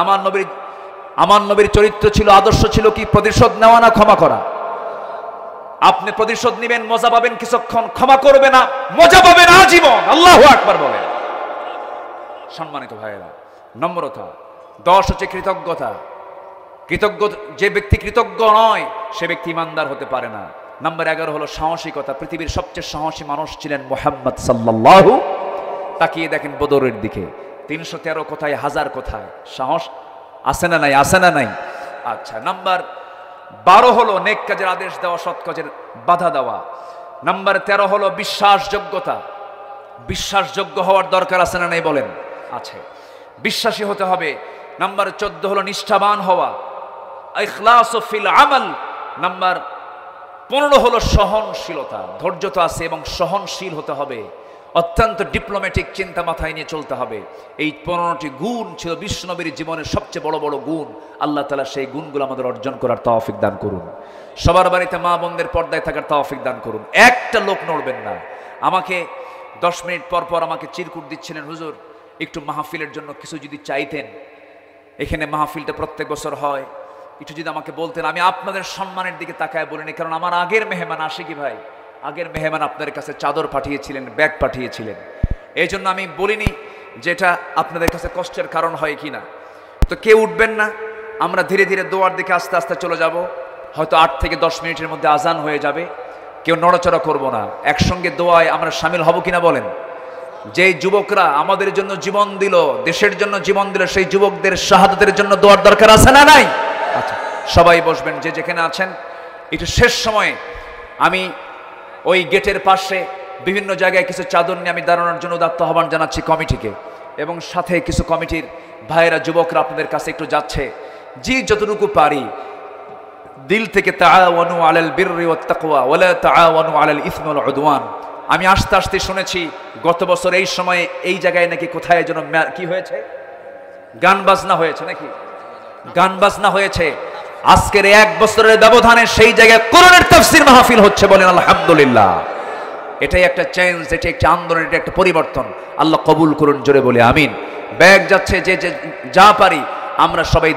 আমার নবীর চরিত্র ছিল, আদর্শ ছিল কি? প্রতিশোধ নেওয়া না ক্ষমা করা? আপনি প্রতিশোধ নেবেন, মজা পাবেন কিছুক্ষণ, ক্ষমা করবে না, মজা পাবেন আজীবন। আল্লাহু আকবার বলেন। সম্মানিত ভাইয়েরা, নম্রতা। 10 হচ্ছে কৃতজ্ঞতা। যে ব্যক্তি কৃতজ্ঞ নয় সে ব্যক্তি ইমানদার হতে পারে না। নাম্বার 11 হলো সাহসিকতা। পৃথিবীর সবচেয়ে সাহসী মানুষ ছিলেন মুহাম্মদ সাল্লাল্লাহু। তাকিয়ে দেখেন বদরের দিকে, 313 কোথায়, 1000 কোথায়, সাহস আছে না নাই? আছে না নাই? আচ্ছা, নাম্বার 12 হলো নেক কাজের আদেশ দেওয়া, সৎ কাজের বাধা দেওয়া। নাম্বার 13 হলো বিশ্বাসযোগ্যতা। বিশ্বাসযোগ্য হওয়ার দরকার আছে না নাই বলেন? আছে, বিশ্বাসী হতে হবে। নাম্বার 14 হলো নিষ্ঠাবান হওয়া, ইখলাসু ফিল আমাল। নাম্বার 15 হলো সহনশীলতা। ধৈর্য তো আছে এবং সহনশীল হতে হবে। অত্যন্ত ডিপ্লোম্যাটিক চিন্তা মাথায় নিয়ে চলতে হবে। এই 15টি গুণ ছিল বিশ্বনবীর জীবনের সবচেয়ে বড় বড় গুণ। আল্লাহ তাআলা সেই গুণগুলো আমাদের অর্জন করার তৌফিক দান করুন। সবার বাড়িতে মা বোনদের পর্দায় থাকার তৌফিক দান করুন। একটা লোক নড়বেন না। আমাকে 10 মিনিট পর পর আমাকে চিরকুট দিচ্ছিলেন, হুজুর একটু মাহফিলের জন্য কিছু যদি চাইতেন, এখানে মাহফিলটা প্রত্যেক বছর হয়, একটু যদি আমাকে বলতেন। আমি আপনাদের সম্মানের দিকে তাকায় বলিনি, কারণ আমার আগের মেহমান আশিকি ভাই, আগের মেহমান আপনাদের কাছে চাদর পাঠিয়েছিলেন, ব্যাগ পাঠিয়েছিলেন। এই জন্য আমি বলিনি যেটা আপনাদের কাছে কষ্টের কারণ হয় কিনা। তো কেউ উঠবেন না, আমরা ধীরে ধীরে দোয়ার দিকে আস্তে আস্তে চলে যাব। হয়তো 8 থেকে 10 মিনিটের মধ্যে আজান হয়ে যাবে। কেউ নড়াচড়া করব না। একসঙ্গে দোয়ায় আমরা শামিল হব কিনা বলেন? যে যুবকরা আমাদের জন্য জীবন দিল, দেশের জন্য জীবন দিল, সেই যুবকদের শাহাদাতের জন্য দোয়ার দরকার আছে না নাই? আচ্ছা, সবাই বসবেন যে যেখানে আছেন। একটু শেষ সময়ে আমি ওই গেটের পাশে বিভিন্ন জায়গায় কিছু চাদর নিয়ে আমি দাঁড়ানোর জন্য উদাত্ত আহ্বান জানাচ্ছি কমিটিকে, এবং সাথে কিছু কমিটির ভাইয়েরা, যুবকরা আপনাদের কাছে একটু যাচ্ছে। যে যতটুকু পারি দিল থেকে তাআওয়ানু আলাল বিররি ওয়াত তাকওয়া ওয়া লা তাআওয়ানু আলাল ইসমি ওয়াল উদওয়ান। আমি আস্তে আস্তে শুনেছি গত বছর এই সময়ে এই জায়গায় নাকি কোথায় যেন কি হয়েছে, গান বাজনা হয়েছে নাকি? গান বাজনা হয়েছে। আজকের 1 বছরের ব্যবধানে সেই জায়গায় কোরআনের তাফসীর মাহফিল হচ্ছে, বলেন আলহামদুলিল্লাহ। এটাই একটা চেঞ্জ, এটাই একটা আন্দোলন, এটা একটা পরিবর্তন। আল্লাহ কবুল করুন, জোরে বলে আমিন। ব্যাগ যাচ্ছে, যে যা পারি আমরা সবাই